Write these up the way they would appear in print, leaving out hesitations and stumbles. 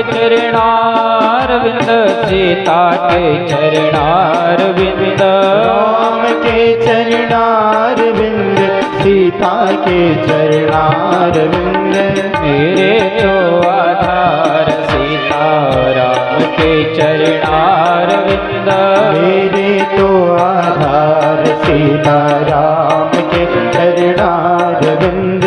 चरणारविंद सीता के चरणारविंद राम के चरणारविंद सीता के चरणारविंद मेरे तो आधार सीता राम के चरणारविंद मेरे तो आधार सीता राम के चरणारविंद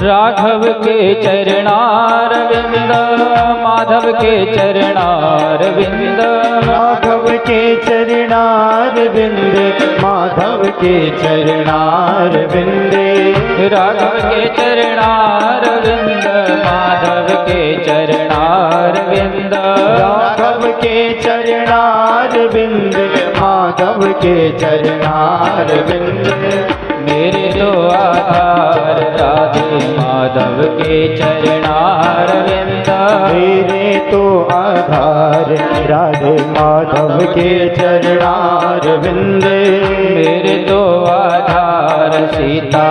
राघव के चरणारविंद माधव के चरणारविंद राघव के चरणारविंद माधव के चरणारविंद राघव के चरणारविंद माधव के चरणारविंद राघव के चरणारविंद माधव के चरणारविंद मेरे तो आधार राधे माधव के चरणारविंद मेरे तो आधार राधे माधव के चरणारविंद मेरे तो आधार सीता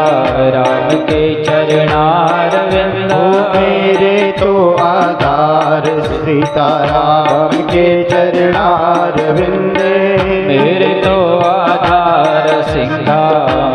राम के चरणारविंद मेरे तो आधार सीता राम के चरणारविंद मेरे तो आधार सिंधा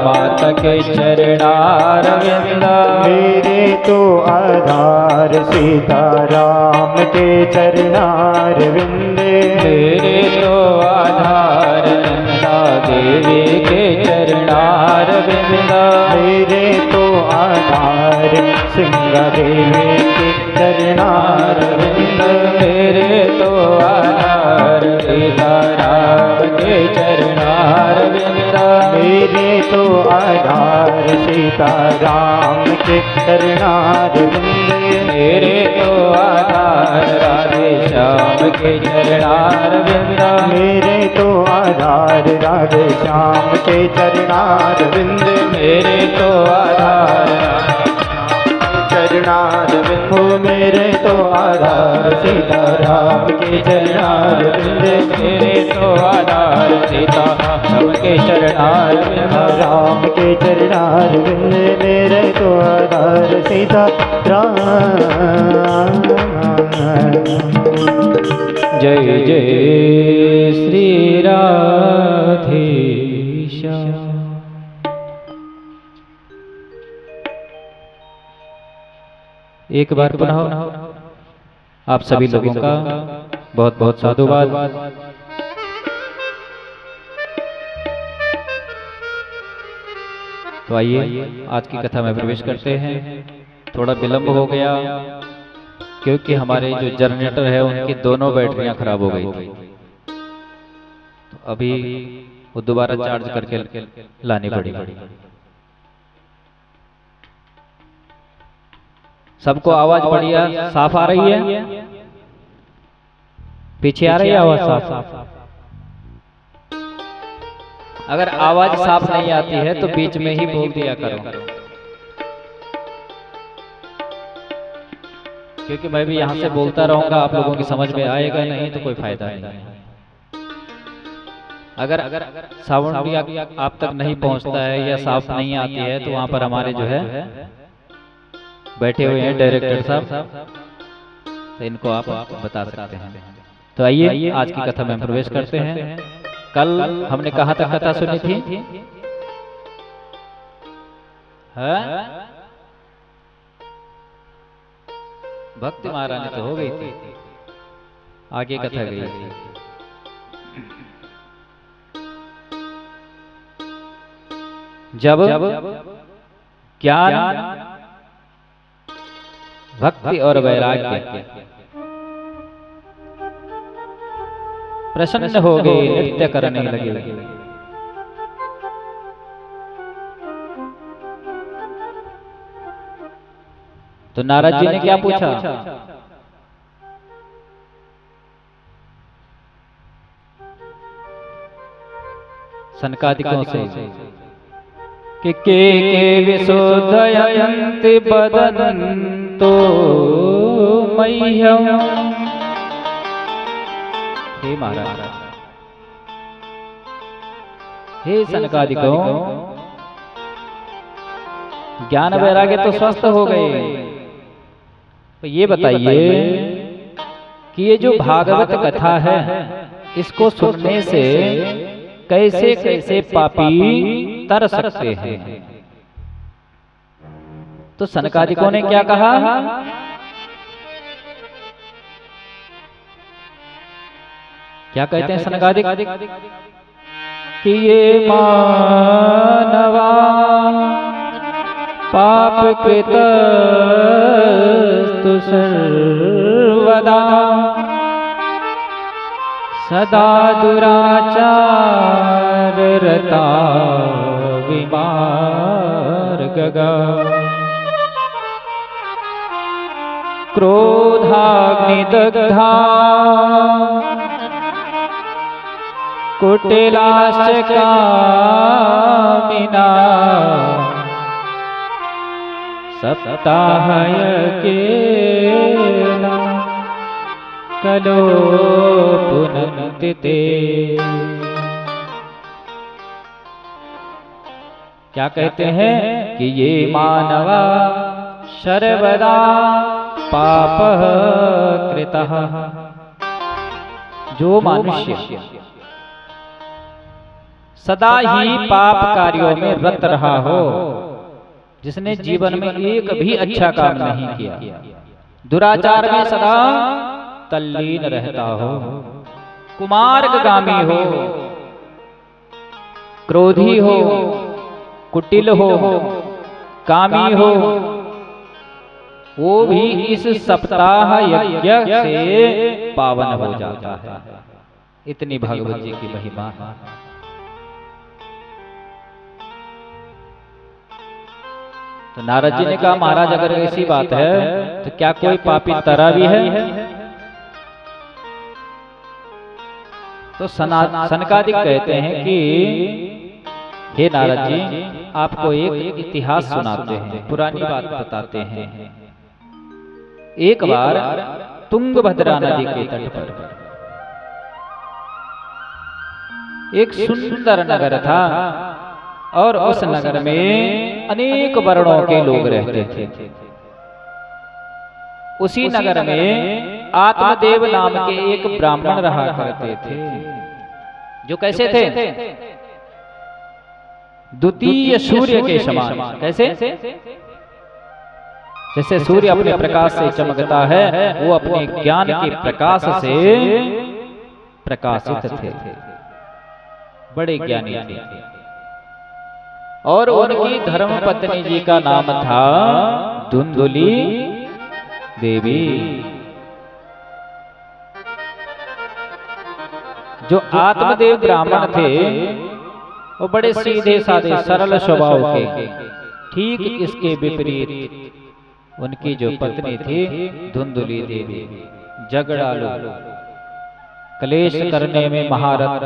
माता के चरणारविंद मेरे तो आधार सीता राम के चरणारविंद मेरे तो आधार नंदा देवी के चरणारविंद मेरे तो आधार सिंगा देवी के चरणारविंद मेरे तो आधार सीता राम के चरणारविंद मेरे तो आधार सीता राम के चरणारविंद मेरे तो आधार राधे श्याम के चरणारविंद मेरे तो आधार राधे श्याम के चरणारविंद मेरे तो आधार चरणारविंद मेरे तो आधार सीता राम के चरणारविंद मेरे तो आधार सीता राम के चरणारविंद राम के चरणारविंद मेरे तो आधार सीता राम। जय जय श्री राधेश्याम। एक बार पुनः आप सभी लोगों का बहुत बहुत साधुवाद। तो आइए आज की कथा में प्रवेश करते हैं। थोड़ा विलंब हो गया क्योंकि हमारे जो जनरेटर है उनकी दोनों बैटरियां खराब हो गई थी, तो अभी वो दोबारा चार्ज करके लानी पड़ी। सबको आवाज बढ़िया साफ आ रही है? पीछे आ रही है आवाज साफ? अगर आवाज साफ नहीं आती है तो बीच में ही बोल दिया करो। क्योंकि मैं भी यहाँ से बोलता रहूंगा, आप लोगों की समझ में आएगा नहीं तो कोई फायदा नहीं है। अगर साउंड भी आप तक नहीं पहुँचता है या साफ नहीं आती है तो वहाँ पर हमारे जो है बैठे हुए हैं डायरेक्टर साहब, तो इनको आप बता सकते हैं। तो आइए आज की कथा में प्रवेश करते हैं। कल हमने कहाँ तक कथा सुनी थी? भक्ति महारानी तो हो गई थी, आगे कथा गई थी। जब ज्ञान, भक्ति और वैराग्य प्रसन्न हो गए, नृत्य करने लगे, तो नारद जी ने क्या पूछा? सनकादिकों से कि के विशोधयन्ति बदन्तो मह्यम्। हे महाराज, हे सनकादिकों, ज्ञान वैराग्य तो स्वस्थ हो गए, तो ये बताइए कि ये जो भागवत कथा है इसको सुनने से कैसे कैसे पापी तर सकते हैं? तो सनकादिकों ने क्या कहा? क्या कहते हैं सनकादिक? कि ये मानवा पाप कृतस्तु सर्वदा सदा दुराचार रता विमार्गगा क्रोधाग्निदग्धा कुटिलाश्च कामिना सप्ताहयज्ञेन कलो पुनन्ति ते। क्या कहते हैं कि ये मानवा सर्वदा पापः कृतः, जो मनुष्य सदा ही पाप कार्यों में रत रहा हो, जिसने जीवन में एक भी अच्छा काम नहीं किया, दुराचार में सदा तल्लीन रहता हो, कुमार्गगामी हो, क्रोधी हो, कुटिल हो, कामी हो, वो भी इस सप्ताह यज्ञ से पावन हो जाता है। इतनी भगवत जी की महिमा है। तो नारद जी ने कहा, महाराज अगर ऐसी बात है तो क्या कोई पापी तरा भी है? तो सनकादिक कहते हैं कि हे नारद जी, आपको एक इतिहास सुनाते हैं, पुरानी बात बताते हैं। एक बार तुंगभद्रा नदी के तट पर एक सुंदर नगर था और उस नगर में अनेक वर्णों के लोग रहते थे। उसी नगर में आत्मदेव नाम के एक ब्राह्मण रहा करते थे, जो कैसे थे? द्वितीय सूर्य के समान। कैसे? जैसे सूर्य अपने प्रकाश से चमकता है, वो अपने ज्ञान के प्रकाश से प्रकाशित थे, बड़े ज्ञानी थे। और उनकी धर्मपत्नी जी का नाम था धुंधुली देवी। जो आत्मदेव ब्राह्मण थे वो बड़े सीधे साधे सरल स्वभाव के। ठीक इसके विपरीत उनकी जो पत्नी थी धुंधुली देवी झगड़ालू, क्लेश करने में महारत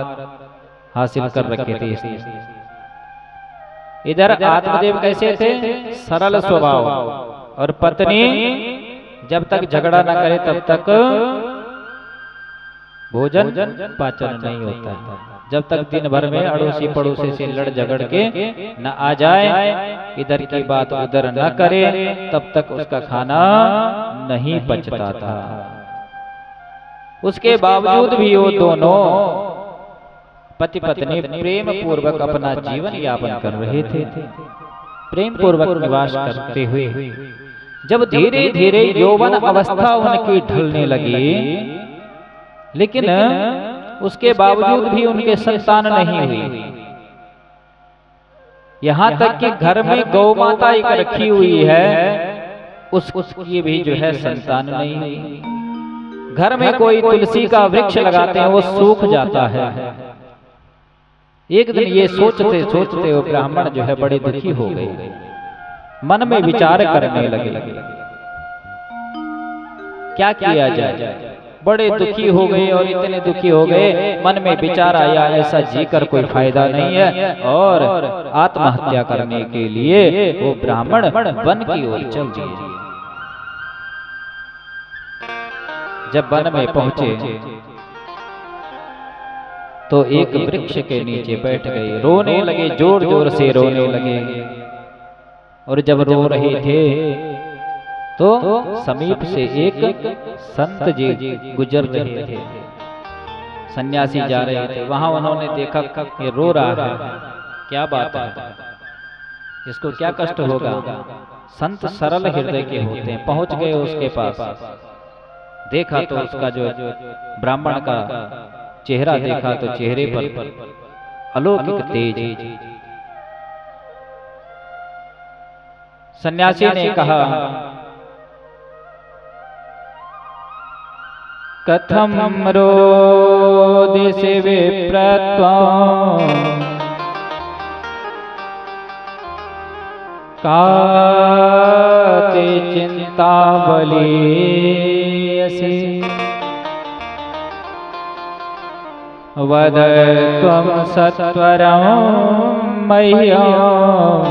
हासिल कर रखे थे। इधर आत्मदेव कैसे थे? सरल स्वभाव, और पत्नी जब तक झगड़ा ना करे तब तक भोजन पाचन नहीं होता है। जब तक दिन भर में अड़ोसी पड़ोसी से लड़ झगड़ के न आ जाए, इधर की बात उधर न करे, तब तक उसका खाना नहीं पचता था। उसके बावजूद भी वो दोनों पति पत्नी प्रेम पूर्वक अपना जीवन यापन कर रहे थे, प्रेम पूर्वक निवास करते हुए। जब धीरे धीरे यौवन अवस्था उनकी ढलने लगी, लेकिन उसके बावजूद भी उनके संतान नहीं हुई। यहाँ तक कि घर में गौ माता एक रखी हुई है, उसकी भी जो है संतान नहीं हुई। घर में कोई तुलसी का वृक्ष लगाते हैं, वो सूख जाता है। एक दिन ये सोचते सोचते वो ब्राह्मण जो है बड़े दुखी हो गए, मन में विचार करने लगे क्या किया जाए। बड़े दुखी हो गए, और इतने दुखी हो गए, मन में विचार आया ऐसा जीकर कोई फायदा नहीं है, और आत्महत्या करने के लिए वो ब्राह्मण वन की ओर चल दिए। जब वन में पहुंचे तो एक वृक्ष के नीचे बैठ गए, रोने लगे, जोर जोर से रोने लगे। और जब रो रहे थे तो समीप से एक संत जी गुजर रहे थे, सन्यासी जा रहे थे। वहां उन्होंने देखा ये रो रहा है, क्या बात है, इसको क्या कष्ट होगा। संत सरल हृदय के होते हैं, पहुंच गए उसके पास। देखा तो उसका जो ब्राह्मण का चेहरा देखा तो चेहरे पर अलौकिक तेज। सन्यासी ने कहा, कथम रोदिषि विप्रत्वं काते चिंता बलीयसि वद त्वं सत्वरं मह्यम्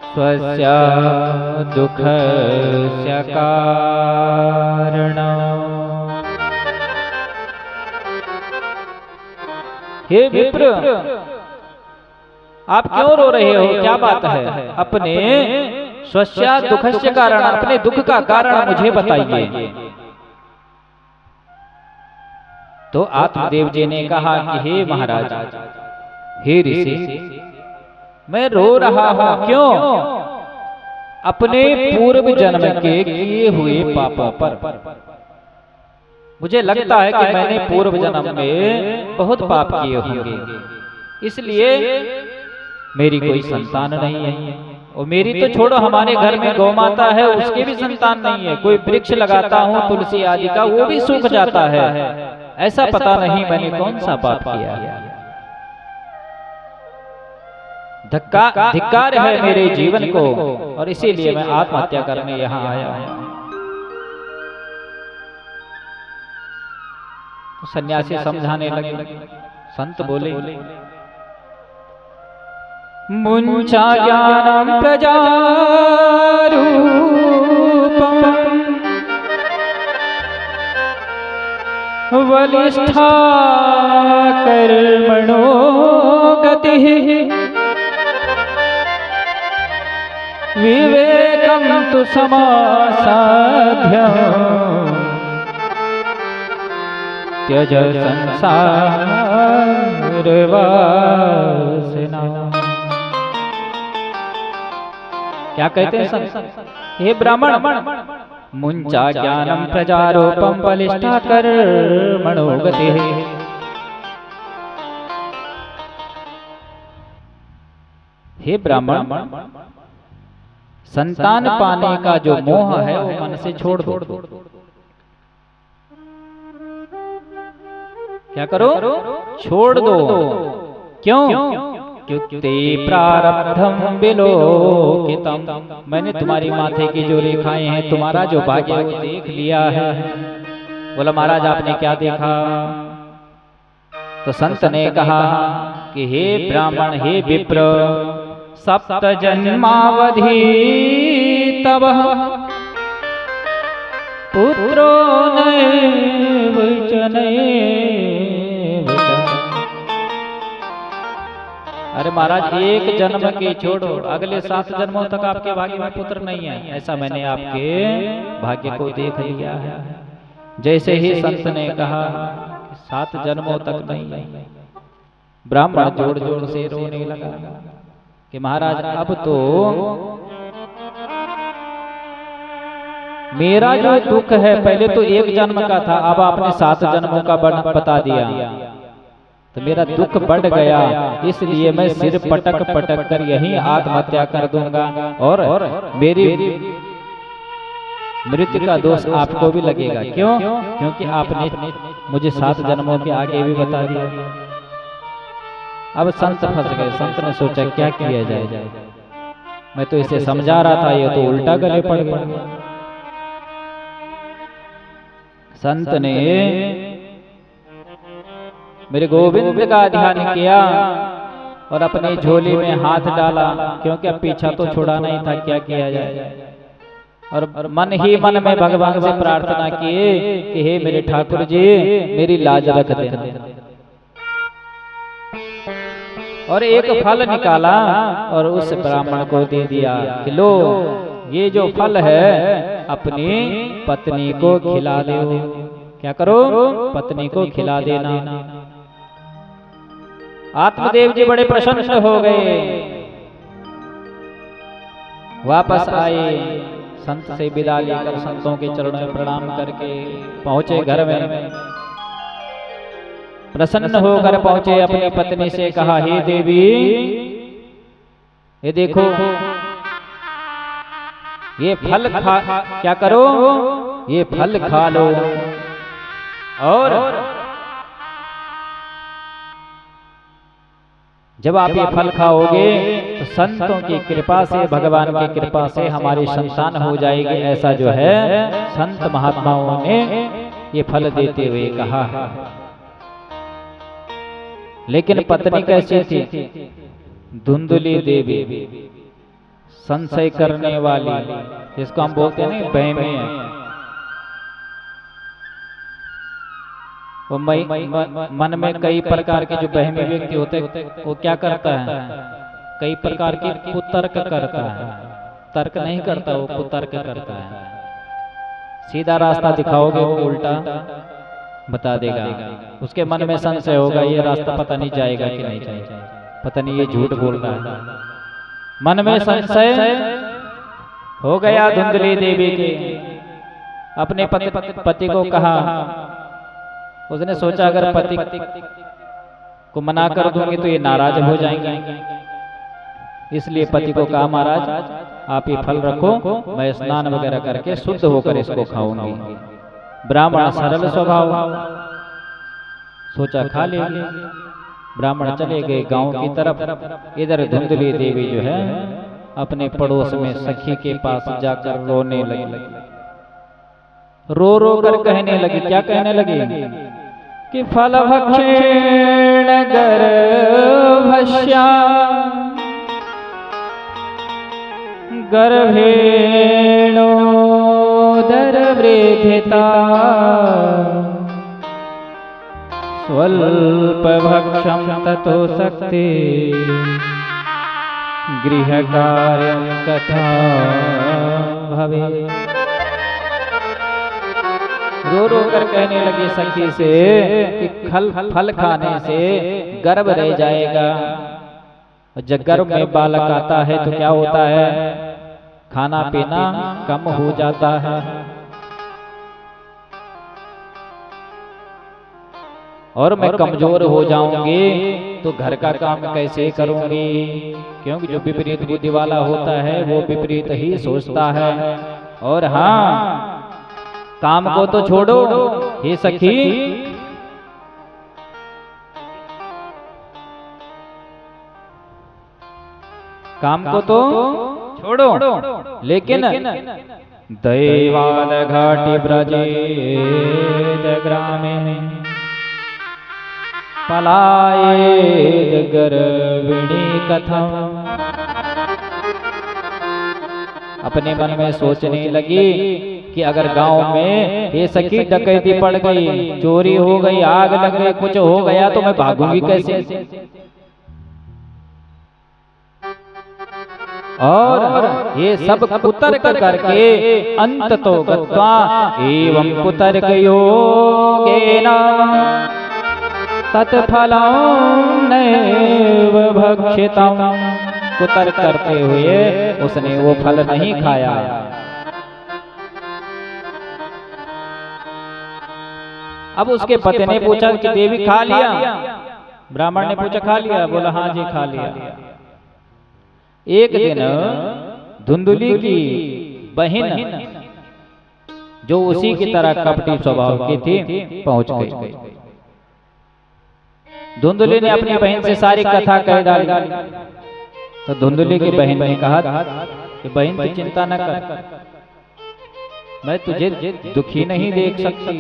स्वस्य दुःखस्य कारणम्। हे विप्र, आप क्यों रो रहे हो, क्या बात है। अपने स्वस्य दुःखस्य कारण, अपने दुख का कारण मुझे बताइए। तो आत्मदेव जी ने कहा कि हे महाराज, हे ऋषि, मैं रो रहा हूं क्यों, अपने पूर्व जन्म के किए हुए पापों पर। मुझे लगता है कि मैंने पूर्व जन्म में बहुत पाप किए होंगे, इसलिए मेरी कोई संतान नहीं है। और मेरी तो छोड़ो, हमारे घर में गौ माता है, उसके भी संतान नहीं है। कोई वृक्ष लगाता हूँ तुलसी आदि का, वो भी सूख जाता है। ऐसा पता नहीं मैंने कौन सा पाप किया है। धिक्कार है मेरे जीवन को, और इसीलिए मैं आत्महत्या करने यहाँ आया हूँ। तो सन्यासी समझाने लगे। संत बोले, मुंचा ज्ञानम प्रजारूपम वलिष्ठा कर्मणो गतिः विवेकम तु समासाध्यम् त्यज संसार वासना। क्या कहते हैं संत, हे ब्राह्मण, मुंचा ज्ञानम प्रजारूपम बलिष्ठा कर्मणो गतिः। हे ब्राह्मण, संतान पाने का जो मोह है वो मन से छोड़ दो। क्या करो, छोड़ दो। क्यों, क्योंकि प्रारब्धम विलोकितम, मैंने तुम्हारी माथे की जो रेखाएं हैं, तुम्हारा जो भाग्य है वो देख लिया है। बोला महाराज आपने क्या देखा। तो संत ने कहा कि हे ब्राह्मण, हे विप्र, सप्त जन्मावधि तब पुत्रो नैव च नैव च। अरे महाराज एक जन्म के छोड़ो, अगले 7 जन्मों तक आपके भाग्य में पुत्र नहीं है, ऐसा मैंने आपके भाग्य को देख लिया है। जैसे ही संत ने कहा 7 जन्मों तक नहीं, ब्राह्मण जोर जोर से रोने लगा कि महाराज अब तो मेरा जो दुख है पहले तो 1 जन्म का था, अब आपने 7 जन्मों का बता दिया तो मेरा दुख बढ़ गया, इसलिए मैं सिर पटक पटक कर यहीं आत्महत्या कर दूंगा और मेरी मृत्यु का दोष आपको भी लगेगा। क्यों? क्योंकि आपने मुझे 7 जन्मों के आगे भी बता दिया। अब संत फंस गए। संत ने सोचा क्या किया जाए, मैं तो इसे समझा रहा था, ये तो उल्टा गले पड़ गया। संत ने मेरे गोविंद का ध्यान किया और अपनी झोली में हाथ डाला, क्योंकि अब पीछा तो छुड़ा नहीं था, क्या किया जाए। और मन ही मन में भगवान से प्रार्थना किए कि हे मेरे ठाकुर जी मेरी लाज रख देना। और एक फल निकाला और उस ब्राह्मण को दे दिया कि लो ये जो फल है अपनी पत्नी को खिला दो। क्या करो? पत्नी को खिला देना। आत्मदेव जी बड़े प्रसन्न हो गए, वापस आए, संत से विदा लेकर संतों के चरणों में प्रणाम करके पहुंचे घर में। प्रसन्न होकर पहुंचे, अपनी पत्नी से कहा हे देवी ये देखो ये फल खा, क्या करो ये फल खा लो और जब आप ये फल खाओगे तो संतों की कृपा से, भगवान की कृपा से हमारी संतान हो जाएगी। ऐसा जो है संत महात्माओं ने ये फल देते हुए कहा है। लेकिन पत्नी कैसी थी? धुंधली देवी, संशय करने वाली, जिसको हम बोलते हैं ना बहमी है। वो मन में कई प्रकार के जो बहमी व्यक्ति होते हैं वो क्या करता है? कई प्रकार की कुतर्क करता है। तर्क नहीं करता, वो कुतर्क करता है। सीधा रास्ता दिखाओगे वो उल्टा बता देगा। उसके मन में संशय होगा ये रास्ता पता नहीं जाएगा कि नहीं जाएगा, पता नहीं ये झूठ बोल रहा है। मन में संशय हो गया धुंधली देवी के। अपने पति को कहा, उसने सोचा अगर पति को मना कर दूंगी तो ये नाराज हो जाएंगे, इसलिए पति को कहा महाराज आप ये फल रखो, मैं स्नान वगैरह करके शुद्ध होकर इसको खाऊंगी। ब्राह्मण सरल स्वभाव, सोचा खा लेंगे। ब्राह्मण चले गए गांव की तरफ। इधर धुंधली देवी जो है अपने पड़ोस में सखी के पास जाकर रोने लगी। रो रो कर कहने लगी, क्या कहने लगी कि फल भक्षेण गर्भस्या गर्भेणोदर वृद्धिता स्वल्प भक्षम ततो शक्ति गृह कार्य कथा भवे। रो रो कर कहने लगी सखी से कि फल खाने से गर्भ रह जाएगा। जब गर्भ में बालक आता है तो क्या होता है? खाना पीना कम हो जाता है। और मैं कमजोर हो जाऊंगी तो घर का काम कैसे करूंगी? क्योंकि जो विपरीत बुद्धि वाला होता है वो विपरीत ही सोचता है। और हाँ, काम को तो छोड़ो हे सखी, काम को तो छोड़ो, लेकिन दैवाल घाटी ब्रजे ग्रामे पलायेद गर्भिणी कथम। अपने मन में सोचने लगी कि अगर गांव में ये सखी डकैती पड़ गई, चोरी हो गई, आग लग गई, कुछ हो गया तो मैं भागूंगी कैसे। और ये सब कुतर्क करके अंत तो गत्वा एवं कुतर्क योगेन तत्फलं नैव भक्षितम्। कुतर्क करते हुए उसने वो फल नहीं खाया। अब उसके पति ने पूछा कि देवी खा लिया? ब्राह्मण ने पूछा खा लिया? बोला हाँ जी खा लिया। एक दिन धुंधुली की बहन जो उसी की तरह कपटी स्वभाव की थी पहुंच गई। धुंधुली ने अपनी बहन से सारी कथा कह डाली। तो धुंधुली की बहन ने कहा कि बहन तू चिंता न कर, मैं तुझे दुखी नहीं देख सकती।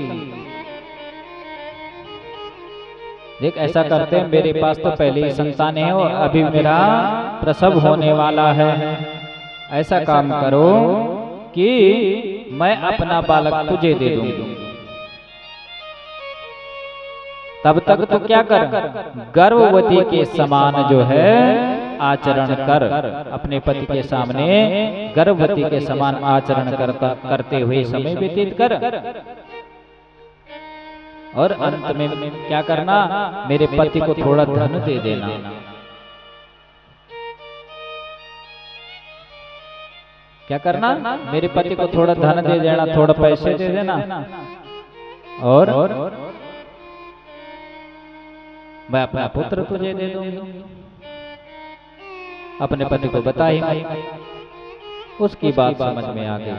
देख ऐसा करते हैं, मेरे पास तो पहले ही संतान है और अभी मेरा प्रसव होने वाला है। ऐसा काम करो कि मैं अपना बालक तुझे दे दूंगी। तब तक तो क्या कर, गर्भवती के समान जो है आचरण कर, अपने पति के सामने गर्भवती के समान आचरण करते हुए समय व्यतीत कर। और अंत में क्या करना, मेरे पति को थोड़ा धन दे देना। क्या करना, मेरे पति को थोड़ा धन दे देना, थोड़ा पैसे दे देना, और मैं अपना पुत्र तुझे दे दूंगी। अपने पति को बता ही नहीं। उसकी बात समझ में आ गई।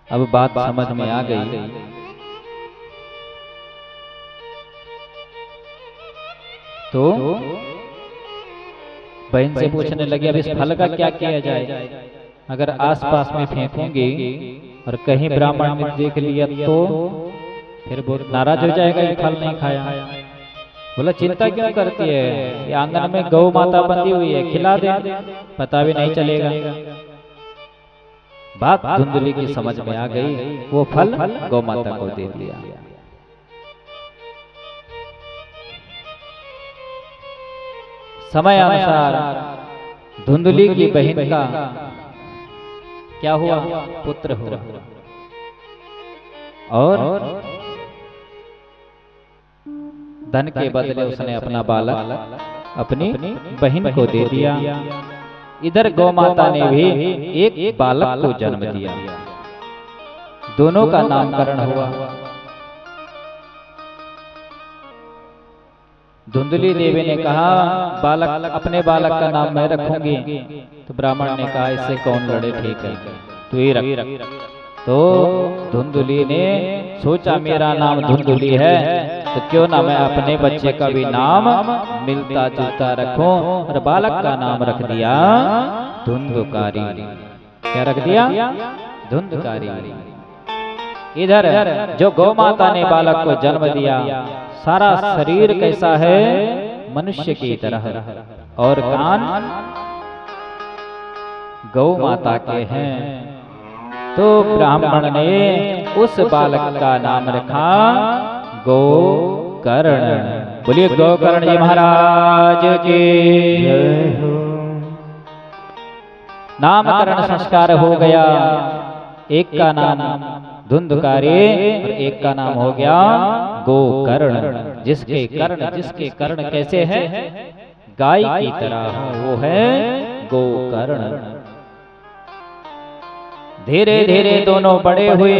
अब बात समझ में आ गई। तो बहन से पूछने लगी अब इस फल का क्या किया जाए? अगर आसपास में फेंकूंगी और कहीं ब्राह्मण ने देख लिया तो फिर बहुत नाराज हो जाएगा, ये फल नहीं खाया। बोला चिंता क्यों करती है, ये आंगन में गौ माता बंधी हुई है, खिला दे, पता भी नहीं चलेगा। बात धुंधुली की समझ में आ गई, वो फल गौ माता को दे दिया। समय अनुसार धुंधुली की बहन का क्या हुआ, पुत्र हुआ। और धन के बदले उसने अपना बालक अपनी बहन को दे दिया। इधर गौ माता ने भी एक बालक को जन्म दिया। दोनों का नामकरण हुआ। धुंधुली देवी ने कहा बालक, अपने बालक का नाम मैं रखूंगी। तो ब्राह्मण ने कहा इससे कौन लड़े, ठीक है तू ही रख। तो धुंधुली ने सोचा मेरा नाम धुंधुली है तो क्यों ना मैं अपने बच्चे का भी नाम मिलता जुलता रखूं, और बालक का नाम रख दिया धुंधुकारी। क्या रख दिया, धुंधुकारी। इधर जो गौ माता ने बालक को जन्म दिया, सारा शरीर कैसा है, मनुष्य की तरह, और कान गौ माता के हैं। तो ब्राह्मण ने उस बालक का नाम रखा गोकर्ण। बोलिए गोकर्ण जी महाराज की। नामकरण संस्कार हो गया। एक का नाम धुंधुकारी और एक का नाम हो गया गोकर्ण। जिसके कर्ण कैसे है, गाय की तरह, वो है गोकर्ण। धीरे धीरे दोनों बड़े हुए।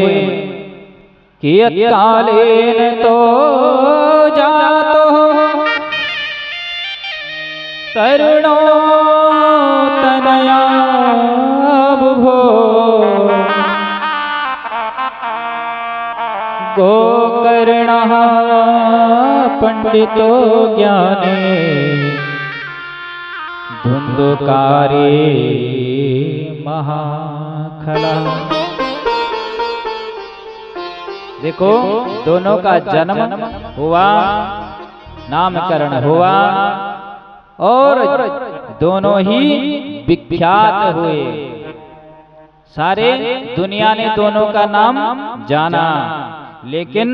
कियत कालेन तो जातो करुणो तनया बुभो। गोकर्णः पंडितो ज्ञाने धुंधुकारी महाखला। देखो दोनों का जन्म हुआ, नामकरण हुआ, और दोनों ही विख्यात हुए। सारे दुनिया ने दोनों का नाम जाना, लेकिन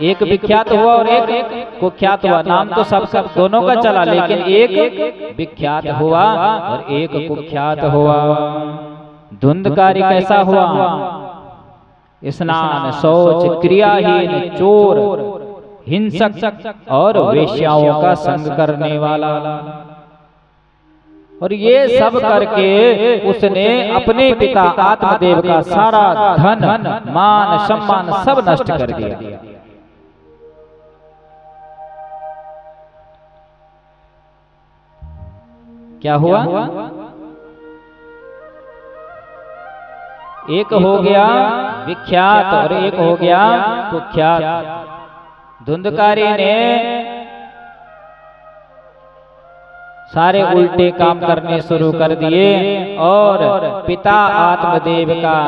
एक विख्यात हुआ और एक कुख्यात हुआ। नाम तो सब दोनों का चला, लेकिन एक विख्यात हुआ और एक कुख्यात हुआ। धुंधकारी कैसा हुआ? स्नान, शौच, क्रियाहीन, चोर, हिंसक और वेश्याओं का संग करने वाला। और ये सब करके उसने अपने पिता आत्मदेव का सारा धन, मान, सम्मान सब नष्ट कर दिया। क्या हुआ? एक हो गया विख्यात और एक हो गया कुख्यात। धुंधकारी ने सारे उल्टे काम करने शुरू कर दिए और पिता आत्मदेव का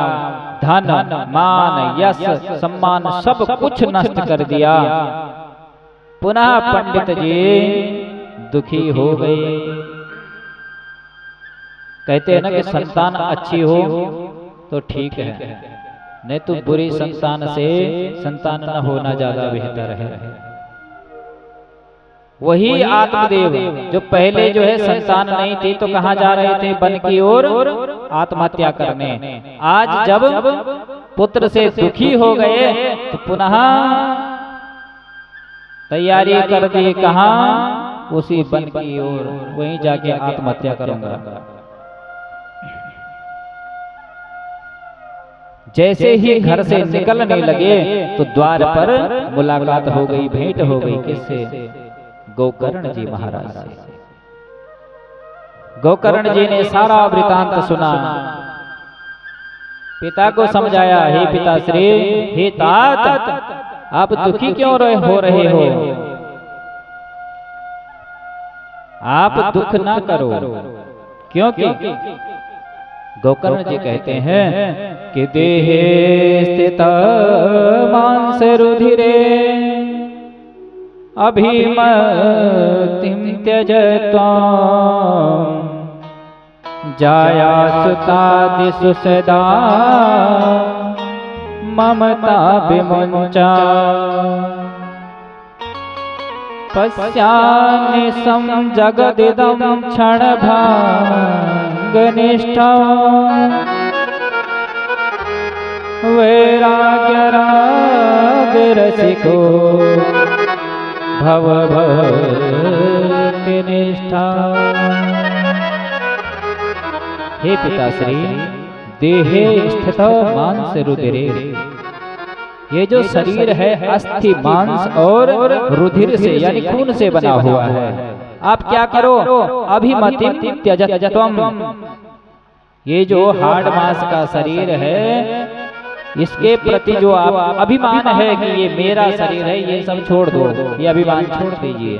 धन, मान, यश, सम्मान सब कुछ नष्ट कर दिया। पुनः पंडित जी दुखी हो गए। कहते हैं ना कि संतान अच्छी हो तो ठीक है, नहीं तो बुरी संतान से संतान न होना ज्यादा बेहतर है। वही आत्मदेव जो पहले जो है संतान नहीं थी तो कहाँ जा रहे थे? वन की ओर आत्महत्या करने। आज जब पुत्र से दुखी हो गए तो पुनः तैयारी कर दी, कहाँ? उसी वन की ओर, वहीं जाके आत्महत्या करूंगा। जैसे ही घर से निकलने लगे तो द्वार पर मुलाकात हो गई, भेंट हो गई। किससे? गोकर्ण जी महाराज से। गोकर्ण जी ने सारा वृतांत सुना, पिता को समझाया, हे पिताश्री, हे तात, आप दुखी क्यों हो रहे हो? आप दुख ना करो, क्योंकि गोकर्ण जी कहते हैं कि देहे स्थित मांस रुधिरे अभिमतिं त्यजत्वा जाया सुतादिषु सदा ममता विमुञ्चा पश्यामि सं जगदिदं क्षणभङ्गनिष्ठा वैराग्यरागरसिको भवभक्तिनिष्ठा। हे पिताश्री, देहे स्थित मांस रुधिरे, ये जो शरीर है अस्थि, मांस और रुधिर से यानी खून से बना हुआ है। आप क्या करो? अभिमतिं त्यजत्वम्, ये जो हाड़ मांस का शरीर है इसके प्रति जो आप अभिमान है कि ये मेरा शरीर है, ये सब छोड़ दो, ये अभिमान छोड़ दीजिए।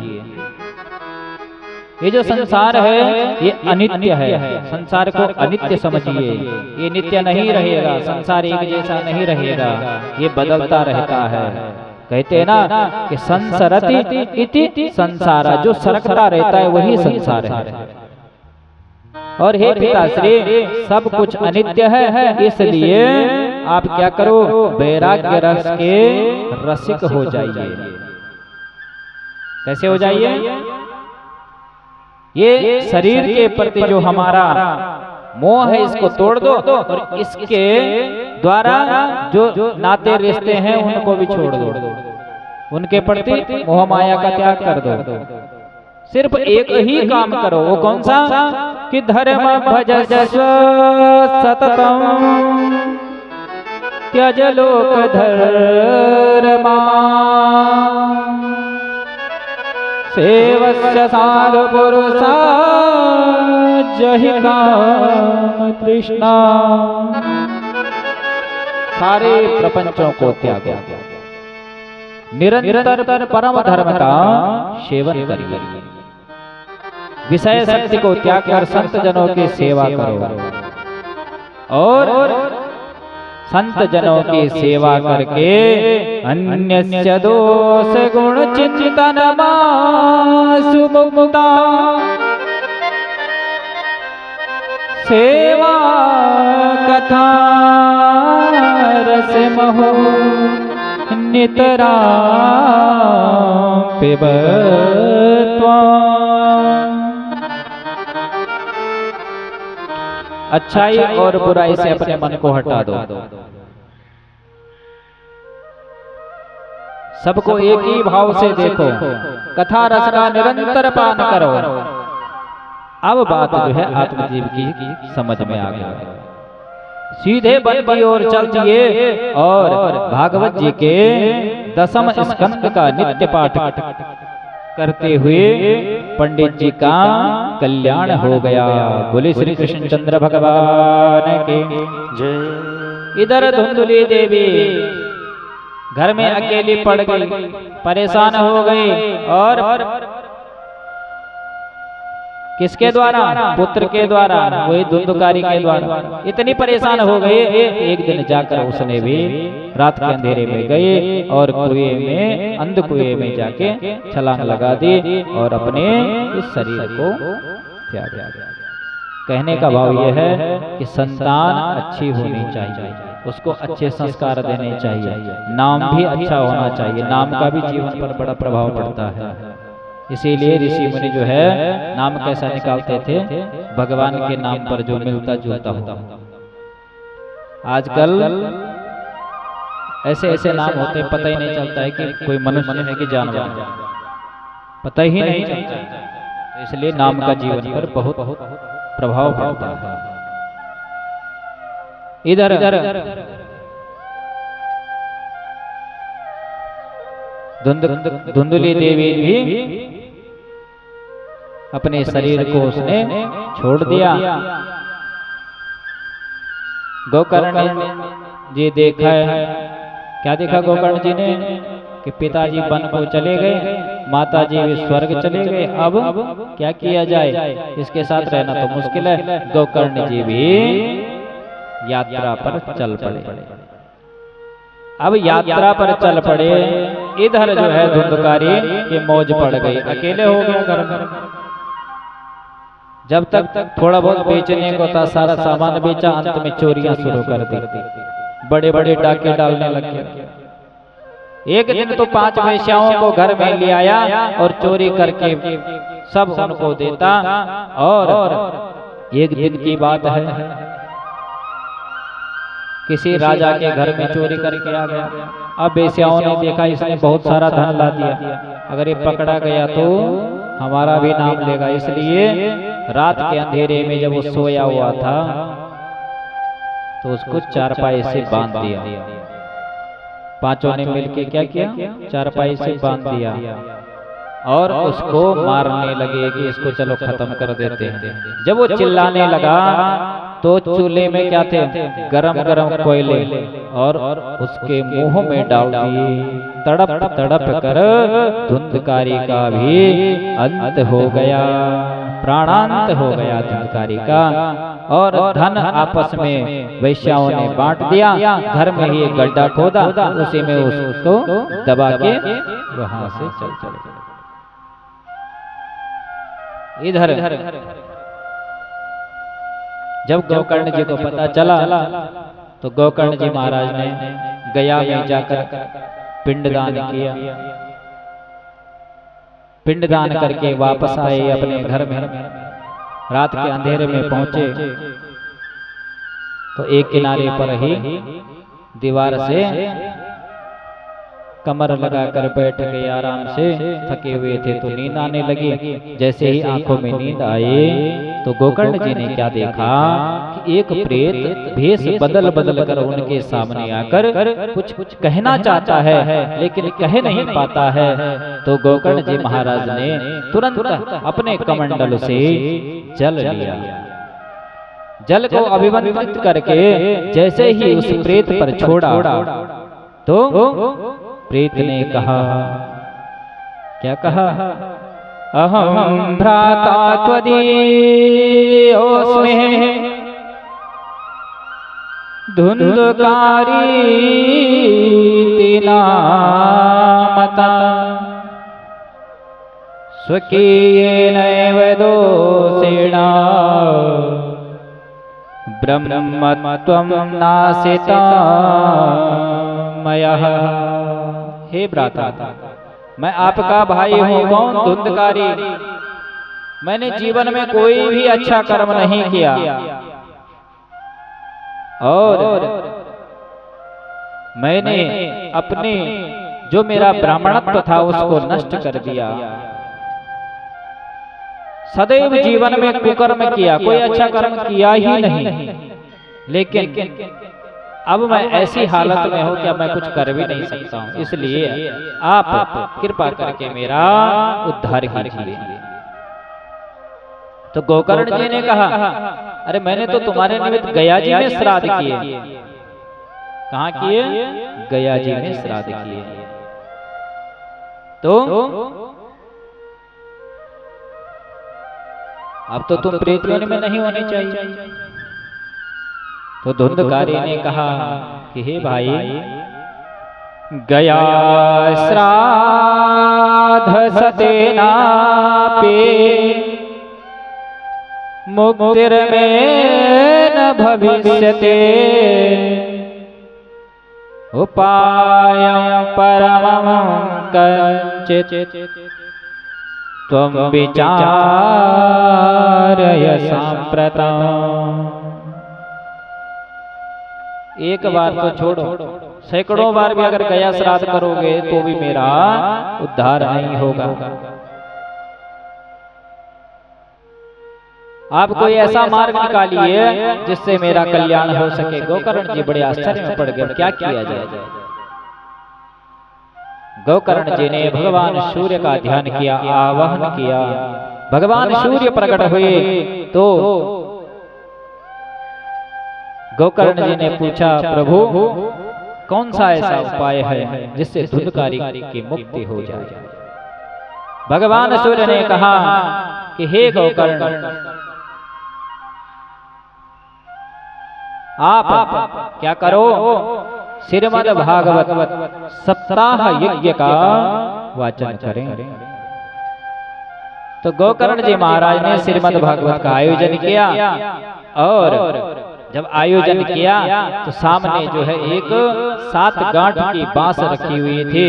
ये जो संसार है ये अनित्य है, संसार को अनित्य समझिए। ये नित्य नहीं रहेगा, संसार एक जैसा नहीं रहेगा, ये बदलता रहता है। कहते हैं ना कि संसरति इति संसारा, जो सरकता रहता है वही संसार है। और हे पिताश्री, सब कुछ अनित्य है, इसलिए आप क्या करो? वैराग्य रस के रसिक हो जाइए। कैसे हो जाइए? ये शरीर के प्रति जो हमारा मोह है इसको तोड़ दो और इसके द्वारा जो नाते रिश्ते हैं उनको भी छोड़ दो। उनके प्रति मोह माया का त्याग कर दो। सिर्फ एक ही काम करो, वो कौन सा? कि धर्म भजस्व सततम त्यज लोक धर्मा सेवस्य साधु पुरुषा जहि काम तृष्णा। सारे प्रपंचों को त्यागो, निरंतर परम धर्म का सेवन करिए, विषय शक्ति को त्याग कर संत जनों की सेवा करो और संत जनों की सेवा करके अन्य दोष गुण चिंतन सुमुक्ता सेवा कथा रस महो नितरा पिबत्वा। अच्छाई और बुराई से अपने मन को हटा दो। सबको एक ही भाव से देखो, कथा रस का निरंतर पान करो। अब बात जो है आत्मजीव की समझ में आ गया। सीधे वन की ओर चल दिए और भागवत जी के 10वें स्कंद का नित्य पाठ करते हुए पंडित जी का कल्याण हो गया। बोले श्री कृष्ण चंद्र भगवान के जय। इधर धुंधुली देवी घर में अकेली पड़ गई, परेशान हो गई और किसके द्वारा? पुत्र के द्वारा, वही धुंधुकारी के द्वारा। इतनी परेशान हो गई, एक दिन जाकर उसने भी रात के अंधेरे में गए और कुएं में, अंध कुएं में जाके छलांग लगा दी और अपने इस शरीर को त्याग दिया। कहने का भाव यह है कि संतान अच्छी होनी चाहिए, उसको अच्छे संस्कार देने चाहिए, नाम भी अच्छा होना चाहिए। नाम का भी जीवन पर बड़ा प्रभाव पड़ता है। इसीलिए ऋषि मुनि जो है नाम कैसा निकालते थे? भगवान के नाम पर जो मिलता जुलता हो। आजकल ऐसे ऐसे नाम होते, पता ही नहीं चलता है कि कोई मनुष्य है कि जानवर, पता ही नहीं चलता है। इसलिए नाम का जीवन पर बहुत प्रभाव पड़ता है। इधर धुंधुली देवी भी अपने शरीर को उसने छोड़ दिया। गोकर्ण जी देखा है, क्या देखा गोकर्ण जी ने? कि पिताजी वन को चले गए, माताजी भी स्वर्ग चले गए, अब क्या किया जाए? इसके साथ रहना तो मुश्किल है। गोकर्ण जी भी यात्रा पर चल पड़े। अब यात्रा पर चल पड़े, इधर जो है धुंधकारी की मौज पड़ गई, अकेले हो गया घर में। जब तक थोड़ा बहुत बेचने को था, सारा सामान बेचा, अंत में चोरियां शुरू कर दी, बड़े बड़े डाके डालने लगे। एक दिन तो 5 वेश्याओं को घर में ले आया और चोरी करके सब उनको देता। और एक दिन की बात है, किसी राजा के घर में चोरी करके आ गया। अब वेश्याओं ने देखा इसने बहुत सारा धन ला दिया, अगर ये पकड़ा गया तो हमारा भी नाम लेगा। इसलिए रात के अंधेरे में जब वो सोया हुआ था तो उसको चारपाई से बांध दिया। पांचों ने मिलके क्या किया? चारपाई से बांध दिया और उसको मारने लगे कि इसको चलो खत्म कर देते हैं। जब वो चिल्लाने लगा तो चूल्हे में क्या थे? गरम गरम कोयले, और उसके मुंह में डाल दिए। तड़प तड़प कर धुंधकारी का भी अंत हो गया, प्राणांत हो गया धुंधकारी का। और धन आपस में वैश्याओं ने बांट दिया। घर में ही एक गड्ढा खोदा, उसी में उसको दबा के वहां से चल चले। इधर जब गोकर्ण जी को पता चला तो गोकर्ण जी महाराज ने गया में जाकर पिंडदान किया। पिंडदान करके वापस आए अपने घर में। रात के अंधेरे में पहुंचे तो एक किनारे पर ही दीवार से कमर लगाकर बैठ गए आराम से। थके हुए थे तो नींद आने लगी। जैसे ही आंखों में नींद आए तो गोकर्ण जी ने क्या देखा कि एक प्रेत भेष बदल बदल कर उनके सामने आकर कुछ कहना चाहता है लेकिन कह नहीं पाता है। तो गोकर्ण जी महाराज ने तुरंत अपने कमंडल से जल लिया। जल को अभिमंत्रित करके जैसे ही उस प्रेत पर छोड़ा तो प्रेत ने कहा, क्या कहा? अहम भ्राता त्वदीयोऽस्मि धुंधकारी तीना मता स्वकीयेनैव दोषेणा ब्रह्मत्वं नासिता मया। हे भ्राता, मैं आपका भाई हूँ। कौन? धुंधकारी। मैंने जीवन में कोई भी अच्छा कर्म नहीं किया और मैंने अपने जो मेरा ब्राह्मणत्व था उसको नष्ट कर दिया। सदैव जीवन में कुकर्म किया, कोई अच्छा कर्म किया ही नहीं। लेकिन अब मैं ऐसी हालत में हूं कि अब मैं कुछ कर भी नहीं सकता हूं, इसलिए आप कृपा करके मेरा उद्धार कीजिए। तो गोकर्ण जी ने कहा, अरे मैंने तो तुम्हारे निमित्त गया जी में श्राद्ध किए। कहाँ किए? गया जी में श्राद्ध किए। तो अब तो तुम प्रेत योनि में नहीं होने चाहिए। तो धुंधकारी ने कहा कि हे भाई, गया श्राद्ध सतेना पे मुक्तिर्मेन भविष्यते उपायं परमं कंचित् त्वं विचारय साम्प्रतम्। एक बार तो छोड़ो, सैकड़ों बार भी अगर गया श्राद्ध करोगे तो भी मेरा उद्धार नहीं होगा। आप कोई ऐसा मार्ग निकालिए जिससे मेरा कल्याण हो सके। गोकर्ण जी बड़े आश्चर्य में पड़ गए, क्या किया जाए। गोकर्ण जी ने भगवान सूर्य का ध्यान किया, आवाहन किया। भगवान सूर्य प्रकट हुए तो गोकर्ण जी ने पूछा, प्रभु कौन सा ऐसा उपाय है जिससे धुंधकारी की मुक्ति हो जाए। भगवान सूर्य ने कहा कि हे गोकर्ण, आप क्या करो, श्रीमद् भागवत सप्ताह यज्ञ का वाचन करें। तो गोकर्ण जी महाराज ने श्रीमद् भागवत का आयोजन किया और जब आयोजन किया तो सामने जो है एक 7 गांठ की बांस रखी हुई थी,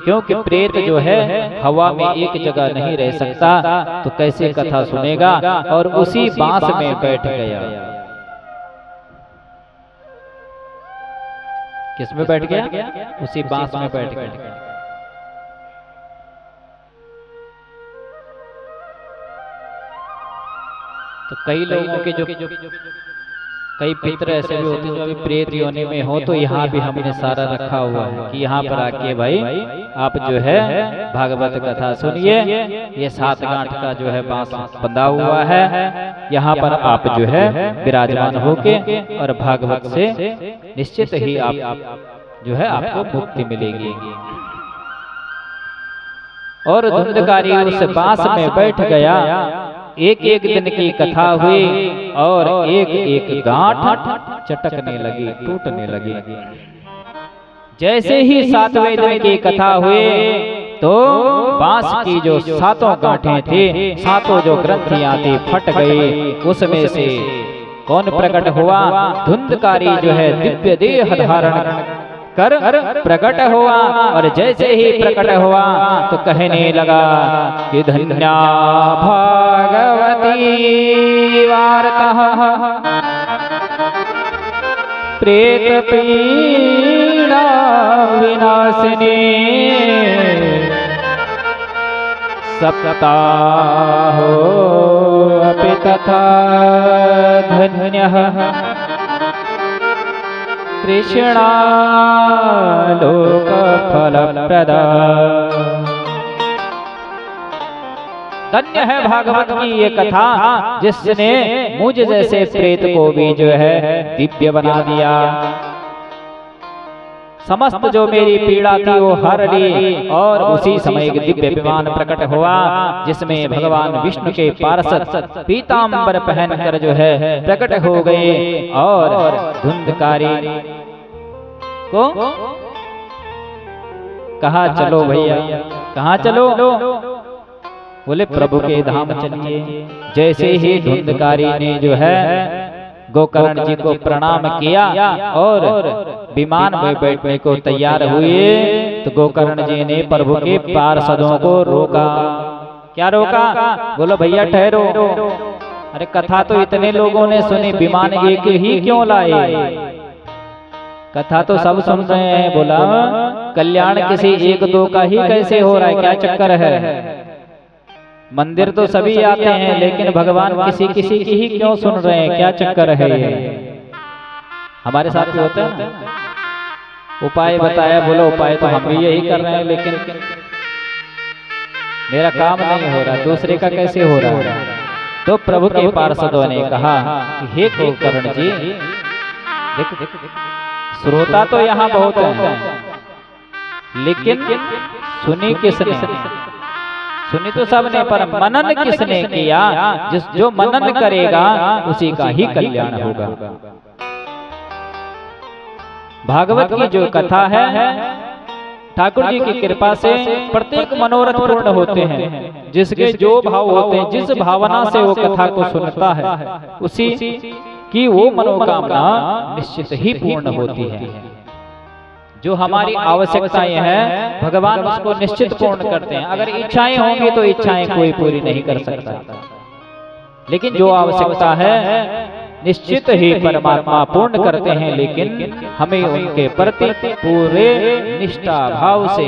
क्योंकि प्रेत जो है हवा में एक जगह नहीं रह सकता, तो कैसे कथा सुनेगा। और उसी बांस में बैठ गया। किसमें बैठ गया? उसी बांस में बैठ गया। तो कई लोगों के जो कई पितर ऐसे भी होते हैं जो अभी प्रेत योनि में हो, तो यहाँ भी हमने सारा रखा हुआ है कि यहाँ पर आके भाई आप जो है भागवत कथा सुनिए। ये 7 गांठ का जो है बांस बंधा हुआ है, यहाँ पर आप जो है विराजमान होके और भागवत से निश्चित ही आप जो है आपको मुक्ति मिलेगी। और धुंधकारी उस बांस में बैठ गया। एक एक दिन की कथा हुई और एक एक गांठ चटकने लगी, टूटने लगी। जैसे ही 7वें दिन की कथा हुई तो बांस की जो 7 गांठें थी, 7 जो ग्रंथियां थी, फट गई। उसमें से कौन प्रकट हुआ? धुंधकारी जो है दिव्य देह धारण कर प्रकट हुआ। और जैसे ही प्रकट हुआ तो कहने लगा कि धन्या भागवती वार्ता प्रेत पीड़ा विनाशिनी सप्ताहो अपि तथा धन्यः कृष्णा लोक फलप्रदा। धन्य है भागवत की ये कथा जिसने मुझ जैसे प्रेत को भी जो है दिव्य बना दिया। समस्त जो मेरी पीड़ा थी वो हर ली। और उसी समय एक दिव्य विमान प्रकट हुआ जिसमें भगवान विष्णु के पार्षद पीतांबर पहनकर जो है प्रकट हो गए। और धुंधकारी को कहा चलो भैया, कहाँ चलो? बोले प्रभु के धाम चलिए। जैसे ही धुंधकारी ने जो है गोकर्ण जी को प्रणाम किया और विमान में बैठने को तैयार हुए, तो गोकर्ण जी ने प्रभु के पार्षदों को रोका। क्या रोका? बोलो भैया ठहरो, अरे कथा तो इतने लोगों ने सुनी, विमान एक ही क्यों लाए? कथा तो सब सुन रहे हैं। बोला कल्याण किसी एक दो का ही कैसे हो रहा है? क्या चक्कर है? मंदिर तो सभी आते हैं, लेकिन भगवान किसी किसी की ही क्यों सुन रहे हैं? क्या चक्कर है ये? हमारे साथ भी होता है ना। उपाय बताया, बोलो उपाय तो हम भी यही कर रहे हैं, लेकिन मेरा काम नहीं हो रहा, दूसरे का कैसे हो रहा है? तो प्रभु के पार्षदों ने कहा कि हे गोकर्ण जी, देखो श्रोता तो यहाँ बहुत है, लेकिन सुनी किसने? सुनी तो सबने, पर मनन किसने किया? जो मनन करेगा उसी का ही कल्याण होगा। भागवत की जो कथा है, ठाकुर जी की कृपा से प्रत्येक मनोरथ पूर्ण होते हैं। जिसके जो भाव होते हैं, जिस भावना से वो कथा को सुनता है, उसी की वो मनोकामना निश्चित ही पूर्ण होती है। जो हमारी आवश्यकताएं हैं, भगवान उसको निश्चित पूर्ण करते हैं। अगर इच्छाएं होंगी तो इच्छाएं कोई पूरी नहीं कर सकता, लेकिन जो आवश्यकता है निश्चित ही परमात्मा पूर्ण करते हैं। लेकिन हमें उनके प्रति पूरे निष्ठा भाव से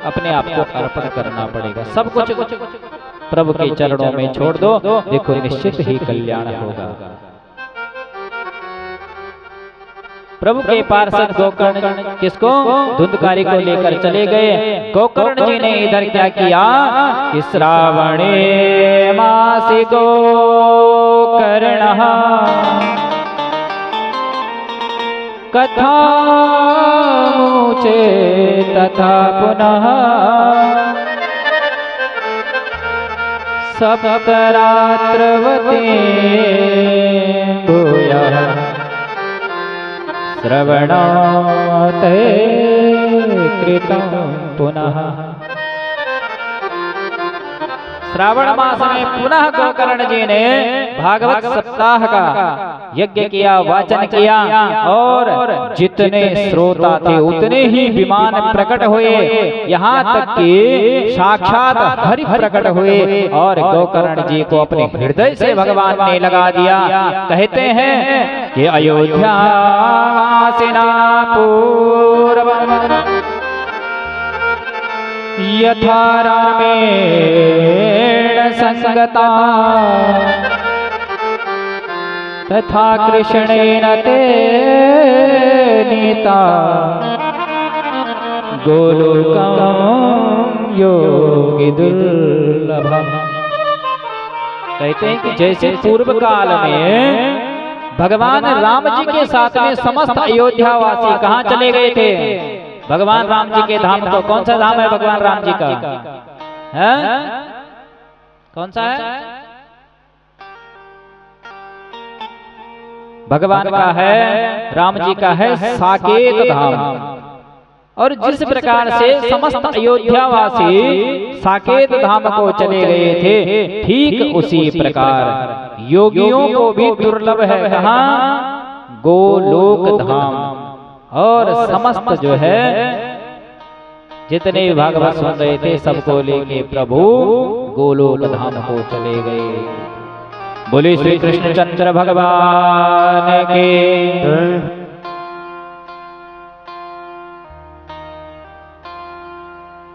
अपने आप को अर्पण करना पड़ेगा। सब कुछ प्रभु के चरणों में छोड़ दो, देखो निश्चित ही कल्याण होगा। प्रभु के पार्षद गोकर्ण किसको? धुंधकारी को लेकर चले गए। गोकर्ण जी ने इधर क्या किया कि श्रावणे मासी गोकर्ण कथा मुचे तथा पुनः सप्तरात्रवती भूया श्रवणात् कृतं पुनः। श्रावण मास में पुनः गोकर्ण जी ने भागवत सप्ताह का यज्ञ किया, वाचन किया, और जितने श्रोता थे उतने ही विमान प्रकट हुए। यहाँ तक कि साक्षात हरि प्रकट हुए और गोकर्ण जी को अपने हृदय से भगवान ने लगा दिया। कहते हैं कि अयोध्या वासिना पूर्वं यथा रामेण संगता तथा कृष्णेन ते नीता गोलोकं योगी दुर्लभम्। कहते हैं कि जैसे पूर्व काल में भगवान राम जी के साथ में समस्त अयोध्यावासी कहाँ चले गए थे? भगवान राम जी के धाम को। कौन सा धाम है भगवान राम जी का? है कौन सा है? भगवान का है, राम जी का है साकेत धाम। और जिस प्रकार से समस्त अयोध्यावासी साकेत धाम को चले गए थे, ठीक उसी प्रकार योगियों को भी दुर्लभ है कहाँ? गोलोक धाम। और समस्त जो है जितने भी भागवत सुन रहे थे, सबको लेके प्रभु गोलोक धाम को चले गए। बोले श्री कृष्णचंद्र भगवान के।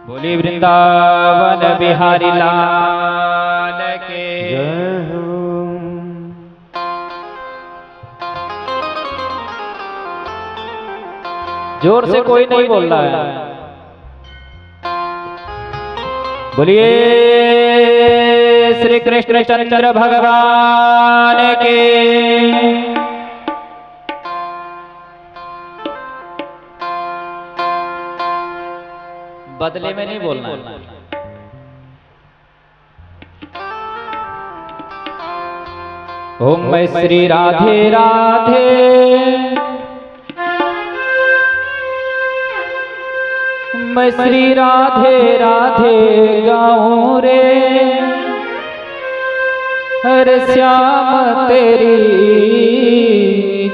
बोले वृंदावन बिहारी लाल के। जोर से कोई नहीं बोल रहा है। बोलिए श्री कृष्णचंद्र भगवान के। बदले में नहीं बोलना है। ओम मैं श्री राधे राधे मैं श्री राधे राधे गाऊं रे, हर श्याम तेरी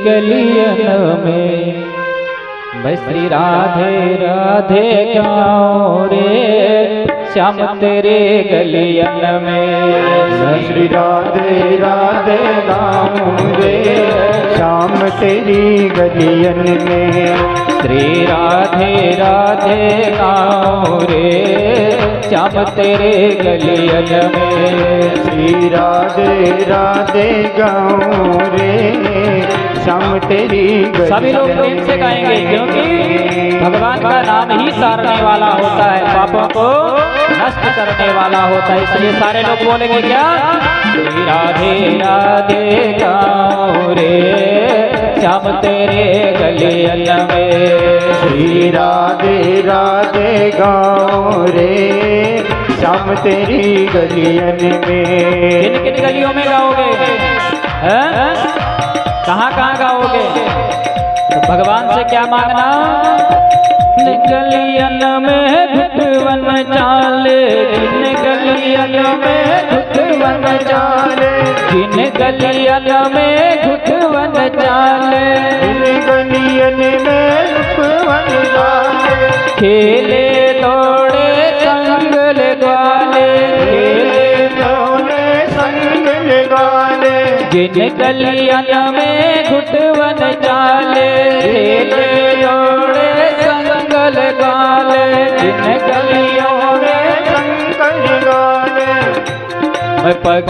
गलियन में। मैं श्री राधे राधे गाऊं रे, श्याम तेरे गलियन में। श्री राधे राधे गाऊं रे, श्याम तेरी गलियन में। श्री राधे राधे गाऊं रे, श्याम तेरे गलियन में। श्री राधे राधे गाऊं रे, श्याम तेरी गलियन। सभी लोग प्रेम से गाएंगे, क्योंकि भगवान का नाम ही तारने वाला होता है, पापों को नष्ट करने वाला होता है। इसलिए सारे लोग बोलेंगे क्या? श्री राधे राधे गाऊं रे, श्याम तेरे गलियन में। श्री राधे राधे गाऊं रे, श्याम तेरी गलियन में। किन किन गलियों में गाओगे? कहाँ कहाँ गाओगे? तो भगवान से क्या मांगना? गलियन में घुटवन चाले, जिन गलियन में घुटवन चाले, जिन गलियन में घुटवन चाले, जिन गलियन में घुटवन चाले। खेले दौड़े संग लगवाले, खेले दौड़े संग लगवाले। जिन गलियन में घुटवन चाले, खेले दौड़े संग लगवाले, जिन गलियों में संग लगवाले। मैं पग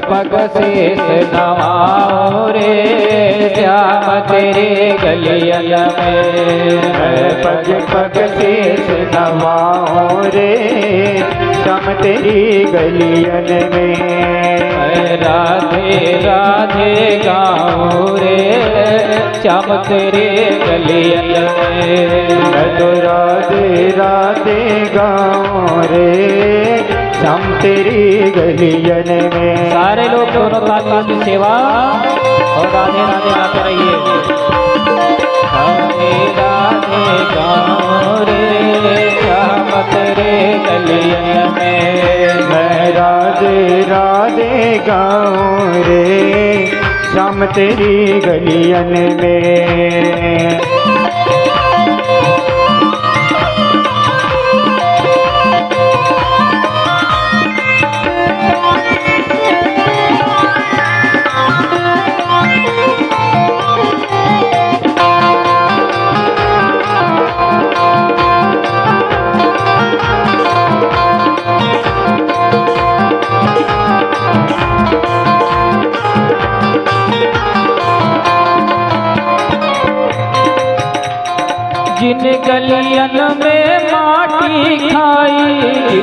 पग शेष नवाऊं रे, श्याम तेरे गलियन में। मैं पग पग शेष नवाऊं रे, श्याम तेरी गलियन में। मैं राधे राधे गाऊं रे, श्याम तेरे गलियन में। मैं तो राधे राधे गाऊं रे, श्याम तेरी गलियन में। सारे लोग दोनों तालियों की सेवा और राधे राधे गाते रहिए। राधे राधे गाऊं रे, श्याम तेरे गलियन में। मैं राधे राधे गाऊं रे, श्याम तेरी गलियन में। जिन गलियन में माटी खाई,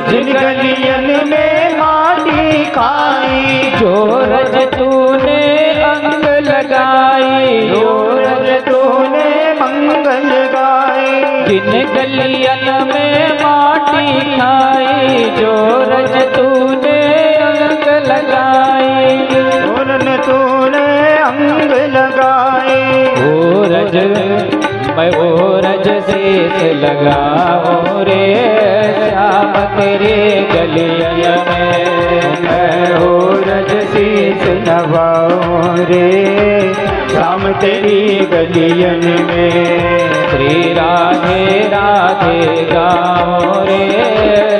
जिन गलियन में माटी खाई। जो रज तूने अंग लगाई, जो रज तूने मंगल गाई। जिन गलियन में माटी खाई, जो रज तूने अंग लगाई। जोरन तूने अंग लगाई। ओ रज मैं वो रज शेष लगाऊं रे, श्याम तेरे गलियन में। मैं हो रज शेष नवाऊं रे, श्याम तेरी गलियन में। श्री राधे राधे गाऊं रे,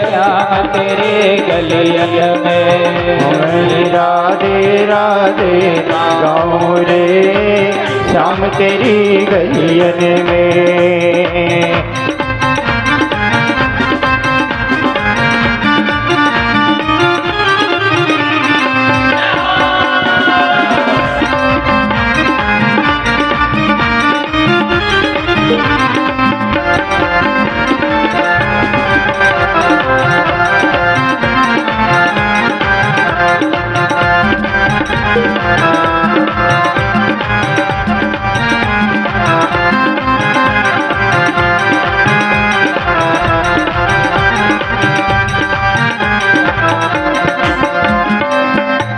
श्याम तेरे गलियन में। मैं राधे राधे गाऊं रे, श्याम तेरी गलियन में।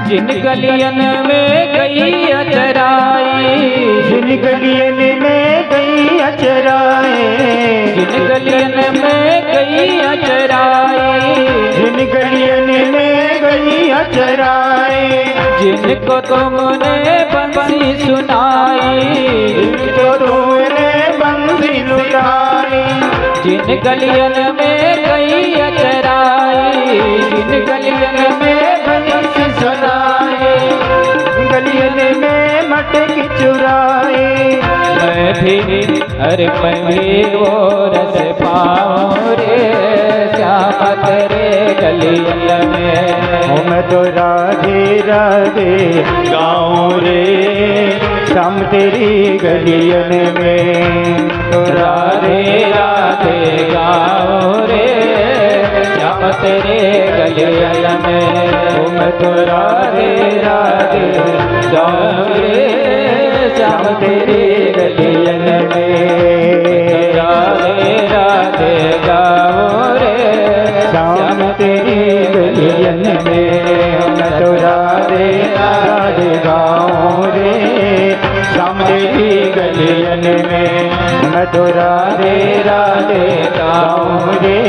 जिन गलियन में गई अचराए, जिन गलियन में गई अचराए, जिन गलियन में गई अचराए, जिन गलियन में गई अचराए, जिनको तुमने बंसी सुनाई, जिनको तुमने बंसी सुनाई, जिन गलियन में गई अचराए, जिन गलियन में बंसी सुनाई, गलियन में मटकी चुराए, मैं भी अरे मैं भी वो रस पाऊं रे श्याम तेरे गलियन में। ओ मैं तो राधे राधे गाऊं रे श्याम तेरी गलियन में, तो राधे राधे गाऊं रे श्याम तेरे गलियन में। ओ मैं तो राधे राधे गाऊं रे श्याम तेरी गलियन में, राधे राधे गाऊं रे श्याम तेरी गलियन में। मैं तो राधे राधे गाऊं रे श्याम तेरी गलियन में, मैं तो राधे राधे गाऊं रे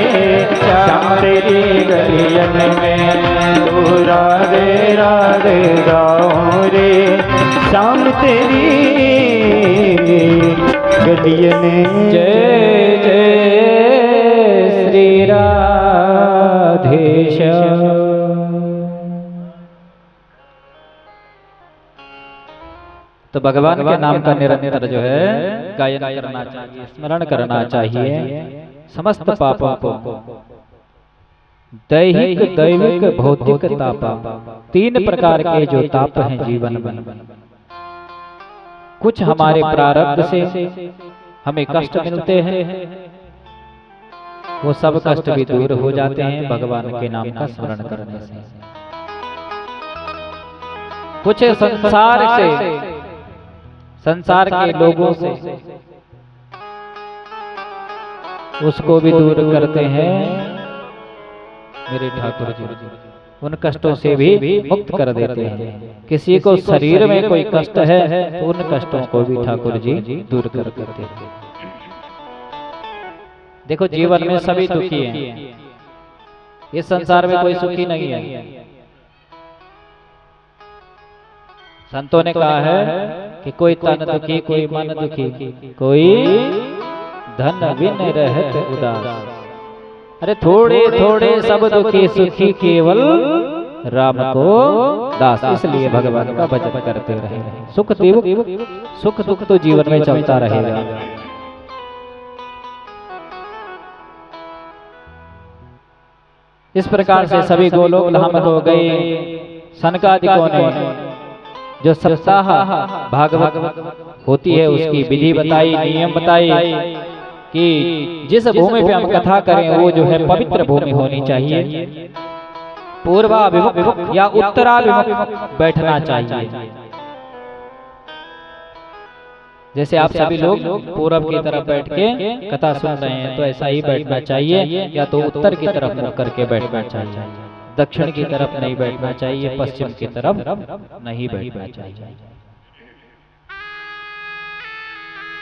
श्याम तेरी गलियन में, तू राधे राधे गाऊं रे श्याम तेरी गलियन में। जय जय श्री राधेश। तो भगवान के नाम का निरंतर जो है गायन करना चाहिए, स्मरण करना चाहिए। समस्त पापों को दैहिक दैविक भौतिक ताप, तीन प्रकार के जो ताप हैं जीवन में, कुछ हमारे प्रारब्ध से हमें कष्ट मिलते हैं, वो सब कष्ट भी दूर हो जाते हैं भगवान के नाम का स्मरण करने से। कुछ संसार से, संसार के लोगों से उसको भी दूर करते हैं मेरे ठाकुर जी, उन कष्टों से भी मुक्त कर देते हैं। किसी को शरीर में कोई कष्ट है तो उन कष्टों को भी ठाकुर जी दूर कर देते हैं। देखो जीवन में सभी दुखी हैं, इस संसार में कोई सुखी नहीं है। संतों ने कहा है कि कोई तन दुखी, कोई मन दुखी, कोई धन बिन रहत उदास। अरे थोड़े थोड़े सब दुखी, सुखी केवल राम को दास। इसलिए भगवान का भजन करते रहे। सुख दुख तो जीवन में चलता रहेगा। इस प्रकार से सभी गोलोक धाम हो गए। सनकादिकों ने जो सप्ताह भागवत होती है उसकी विधि बताई, नियम बताई कि जिस भूमि पे हम कथा करें वो जो है पवित्र भूमि होनी चाहिए, पूर्वाभिमुख या उत्तराभिमुख बैठना चाहिए। जैसे आप सभी लोग पूरब की तरफ बैठ के कथा सुन रहे हैं तो ऐसा ही बैठना चाहिए, या तो उत्तर की तरफ मुख करके बैठना चाहिए, दक्षिण की तरफ नहीं बैठना चाहिए, पश्चिम की तरफ नहीं बैठना चाहिए।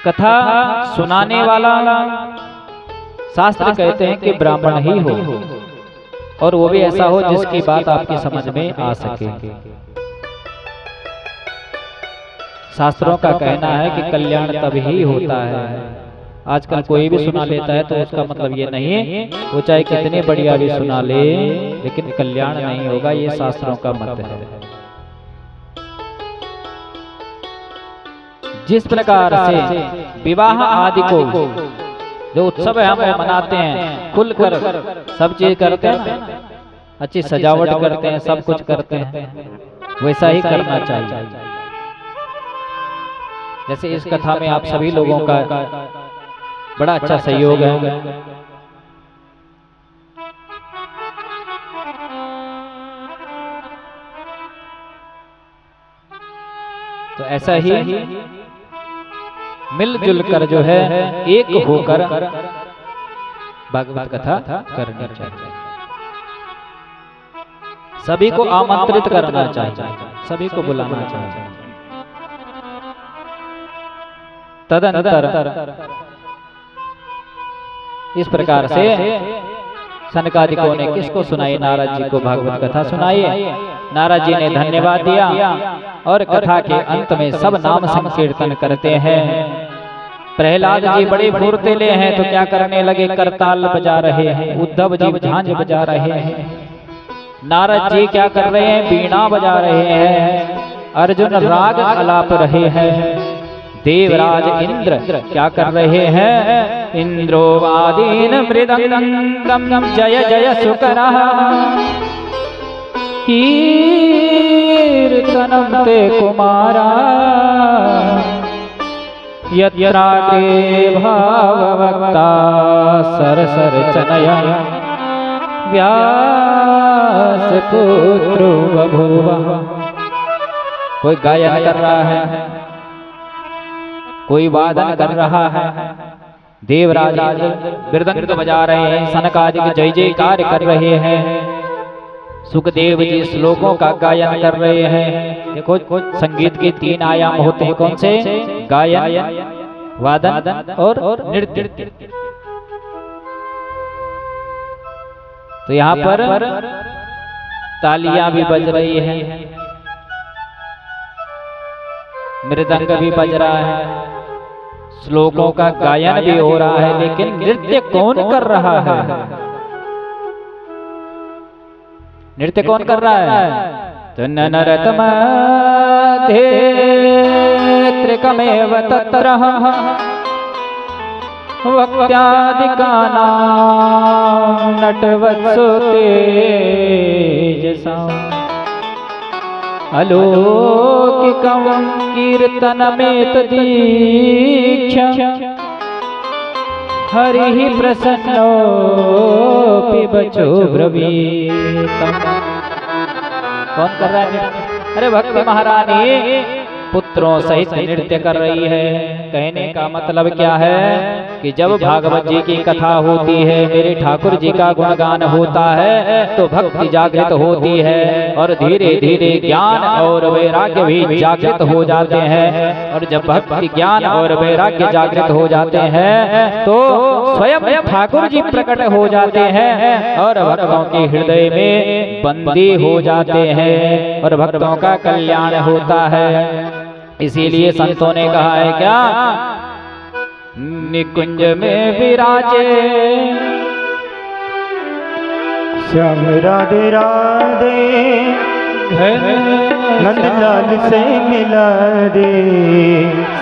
कथा सुनाने वाला शास्त्र कहते हैं कि ब्राह्मण ही हो, और वो भी ऐसा हो जिसकी बात आपकी समझ में आ सके। शास्त्रों का कहना है कि कल्याण तभी होता है। आजकल कोई भी सुना लेता है तो उसका मतलब ये नहीं वो चाहे कितनी बढ़िया भी सुना ले लेकिन कल्याण नहीं होगा, ये शास्त्रों का मत है। जिस प्रकार से विवाह आदि को जो उत्सव है हम मनाते हैं, खुलकर सब चीज करते हैं, अच्छी सजावट करते हैं, सब कुछ करते हैं, वैसा ही करना चाहिए। जैसे इस कथा में आप सभी लोगों का बड़ा अच्छा सहयोग है। तो ऐसा ही मिलजुल कर जो है एक होकर भागवत कथा करनी चाहिए। सभी को आमंत्रित करना चाहिए, सभी को बुलाना चाहिए। तदनंतर इस प्रकार से सनकादिकों ने किसको सुनाई? नारद जी को भागवत कथा सुनाई। नारद जी ने धन्यवाद दिया और कथा के अंत में सब नाम संकीर्तन करते हैं। प्रहलाद जी बड़े फुर्तीले हैं तो क्या करने लगे? करताल बजा रहे हैं। उद्धव जी झांझ बजा रहे हैं। नारद जी क्या कर रहे हैं? बीणा बजा रहे हैं। अर्जुन राग आलाप रहे हैं। देवराज इंद्र क्या कर रहे हैं? इंद्रो वादीन मृदंगम जय जय सुकरः कीर्तनं ते कुमारा यत्राग्रे भाववक्ता सरसरचनया व्यासपुत्रो बभूव। कोई गायन कर रहा है, कोई वादन कर रहा है, देवराज मृदंग बजा रहे हैं, सनकादिक जय जयकार कर रहे हैं, सुखदेव जी श्लोकों का गायन कर रहे हैं। देखो संगीत के 3 आयाम होते हैं। कौन से? गायन, वादन और नृत्य। तो यहाँ पर तालियां भी बज रही है, मृदंग भी बज रहा है, श्लोकों का गायन भी हो रहा है, लेकिन नृत्य कौन कर रहा है? नृत्य कौन कर रहा है? तो नरतमेव तत्र वक्त्यादिकानां नटवत्सु तेजसा अलौकिकं कीर्तनमेतदीक्ष्य हरिः प्रसन्नोऽपि वचो ब्रवीतम्। कौन कर रहा है? अरे भक्ति महारानी पुत्रों सहित नृत्य कर रही है। कहने का मतलब क्या है कि जब भागवत जी की कथा होती है, मेरे ठाकुर जी का गुणगान होता है, तो भक्ति जागृत होती है और धीरे धीरे ज्ञान और वैराग्य भी जागृत हो जाते हैं। और जब भक्ति ज्ञान और वैराग्य जागृत हो जाते हैं तो स्वयं ठाकुर जी प्रकट हो जाते हैं और भक्तों के हृदय में बंदी हो जाते हैं और भक्तों का कल्याण होता है। इसीलिए संतों ने कहा है क्या? निकुंज में विराजे श्याम राधे राधे नंदलाल से मिला दे।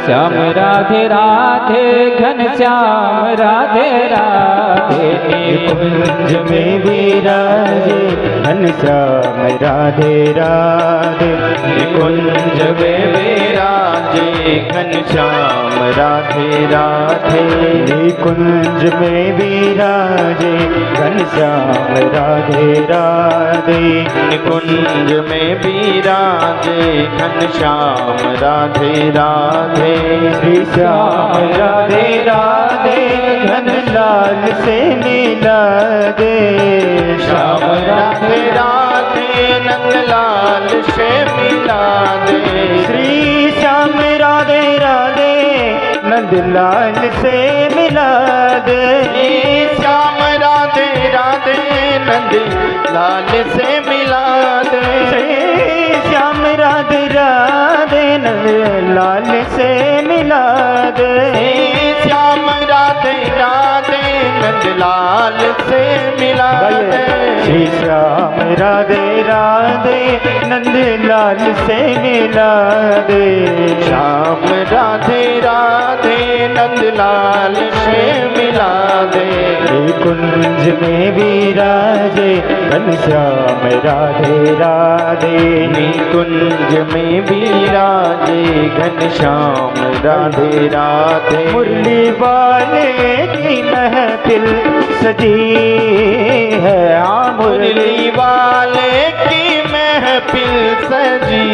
श्याम राधे राधे घन श्याम राधे राधे निकुंज में विराजे घन श्याम राधे राधे। निकुंज में विराजे घन श्याम राधे राधे। निकुंज में विराजे घन श्याम राधे राधे। निकुंज में विराजे घन श्याम राधे राधे। श्री श्याम राधे राधे घन लाल से मिला दे। श्याम राधे राधे नंदलाल से मिला दे। श्री श्याम राधे राधे नंदलाल से मिला दे। श्याम राधे राधे नंदलाल से मिला दे। श्याम राधे राधे नंदलाल से मिला दे। श्याम राधे राधे नंदलाल से मिला दे। श्री श्याम राधे राधे नंदलाल से मिला दे। श्याम राधे राधे नंदलाल से मिला दे। कुंज में विराजे घन श्याम राधे राधे। निकुंज में विराजे घन श्याम राधे राधे। मुरली वाले की महफिल सजी है। मुरली वाले की महफिल सजी।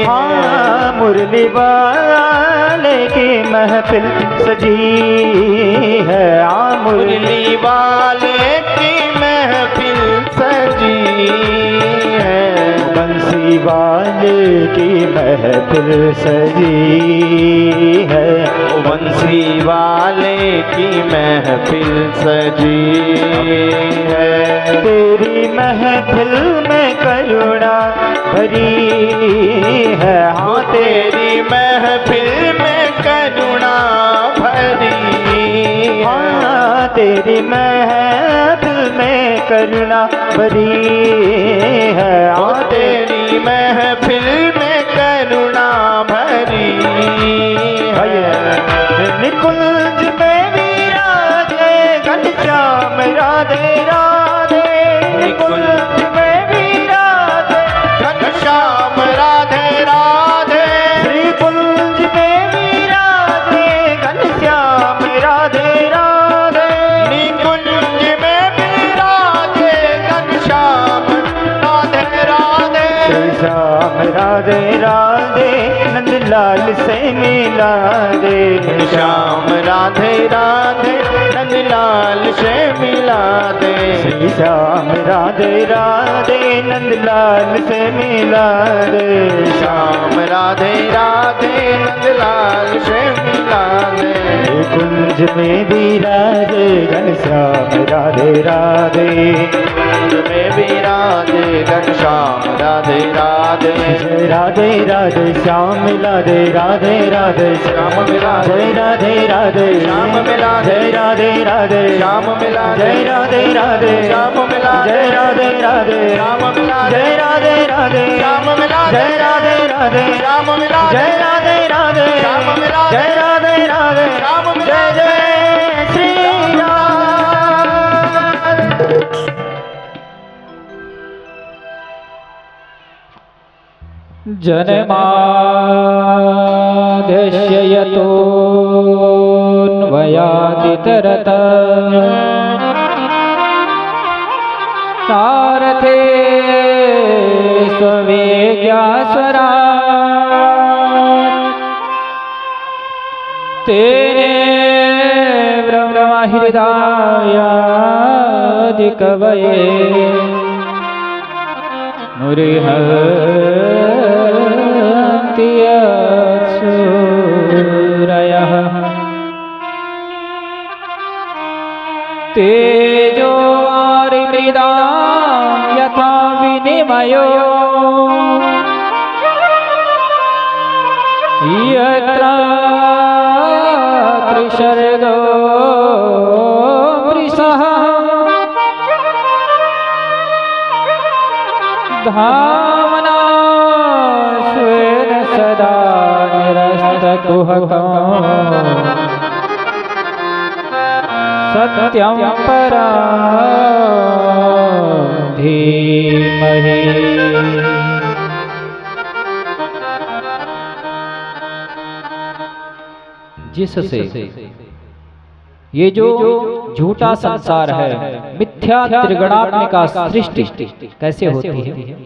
हाँ मुरली वाले की महफिल सजी है। मुरली वाले की महफिल सजी। की महफिल सजी है। बंसी वाले की महफिल सजी है। तेरी महफिल में करुणा भरी है। हाँ तेरी महफिल में करुणा भरी है। हाँ तेरी महफिल में करुणा भरी है। हाँ तेरी महफिल में करुणा भरी है। निकुंज में विराजे घनश्याम राधे राधे। निकुंज में विराजे घनश्याम राधे राधे। श्री कुंज में विराजे घनश्याम राधे राधे। निकुंज में विराजे घनश्याम राधे राधे। श्री श्याम राधे राधे नंदलाल से मिला दे। श्याम राधे राधे नंदलाल से मिला दे। श्री श्याम राधे राधे नंदलाल से मिला दे। श्याम राधे राधे नंदलाल से मिला दे। कुंज में विराजे घनश्याम राधे राधे। कुंज में विराजे घनश्याम राधे राधे। जय राधे राधे श्याम मिला दे। राधे राधे श्याम मिला दे। जय राधे राधे श्याम मिला दे। जय राधे राधे श्याम मिला दे। जय राधे राधे श्याम मिला दे। जय राधे राधे श्याम मिला दे। जय राधे राधे श्याम मिला दे। जय राधे राधे श्याम मिला दे। जय राधे राधे श्याम मिला दे। जय राधे राधे श्याम मिला जय दे। जय श्री राम। जन्माद्यस्ययतोऽन्वयादितरत सारथे स्ववेग्यास्वरात् तेने ब्रह्महृदायादिकवये मुरिहन्ति यत्सूरयः तेजो वारिमृदां यथा विनिमयो यत्र त्रिशर्गो मृषः धामना स्वेन सदा निरस्तकुहकं सत्यं परं धीमहि। जिससे ये जो झूठा संसार है, मिथ्या त्रिगुणात्मिका सृष्टि कैसे होती है?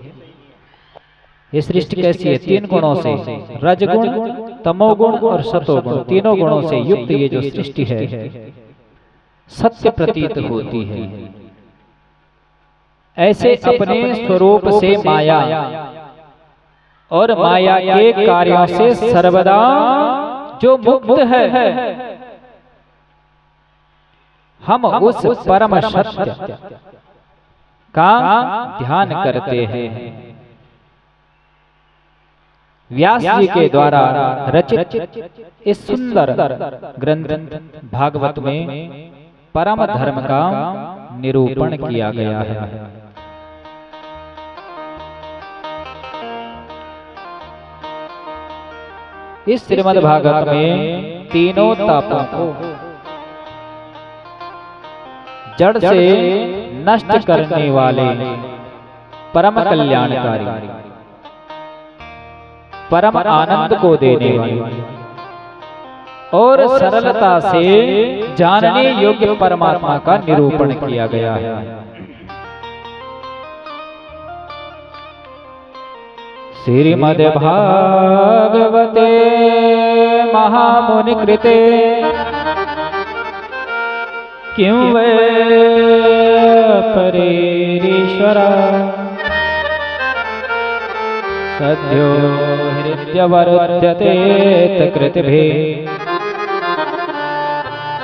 ये सृष्टि कैसी है? तीन गुणों से, रजगुण, तमोगुण और सतोगुण, तीनों गुणों से युक्त ये जो सृष्टि है सत्य प्रतीत होती है। ऐसे अपने स्वरूप से माया और माया के कार्यों से सर्वदा जो मुक्त है, हम उस परम सत्य का ध्यान करते हैं। व्यास जी के द्वारा रचित इस सुंदर ग्रंथ भागवत में परम धर्म का निरूपण किया गया है। इस श्रीमद् भागवत में तीनों तापों को जड़ से नष्ट करने वाले परम कल्याणकारी, परम आनंद को देने वाले और सरलता से जानने योग्य परमात्मा का निरूपण किया गया है। श्रीमद् भागवते महामुनि कृते किं वै परेरीश्वरा सद्यो हृद्यवरुध्यते तकृतिभिः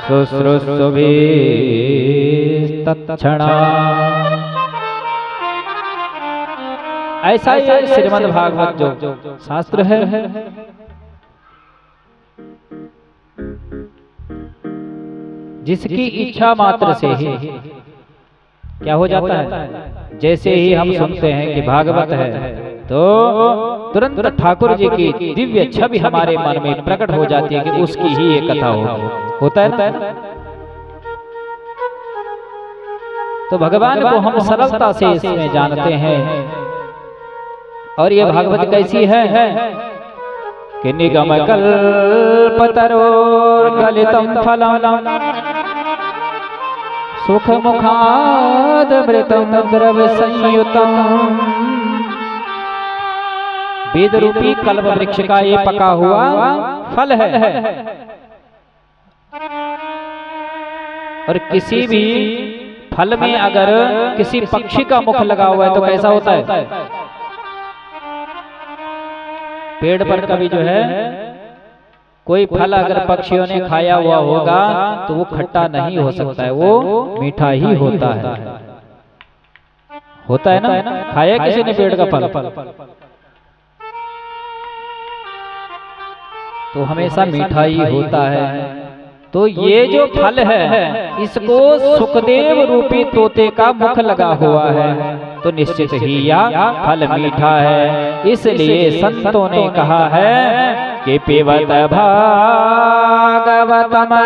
शुश्रूषुभिस्तत्क्षणात्। ऐसा ही श्रीमद् भागवत जो शास्त्र है, जिसकी इच्छा मात्र से ही क्या हो जाता है। जैसे ही हम सुनते हैं कि भागवत है तो तुरंत ठाकुर जी की दिव्य छवि हमारे मन में प्रकट हो जाती है कि उसकी ही ये कथा होता है ना। तो भगवान को हम सरलता से इसमें जानते हैं। और ये भागवत कैसी है कि निगम कल्पतरोर्गलितं फलम् सुख मुखादमृतं द्रव संयुतम्। वेद रूपी कल्प वृक्ष का ये पका हुआ फल है। और किसी भी फल में अगर किसी पक्षी का मुख लगा हुआ है तो कैसा होता है। पेड़ पर कभी जो है कोई फल अगर पक्षियों ने खाया हुआ होगा तो वो खट्टा नहीं हो सकता है, वो मीठा ही होता है। होता है ना, खाया किसी ने पेड़ का फल तो हमेशा मीठा ही होता है। तो ये जो फल है इसको सुखदेव रूपी तोते का मुख लगा हुआ है तो निश्चित ही यह फल मीठा है। इसलिए संतों ने कहा है कि पिबत भागवतम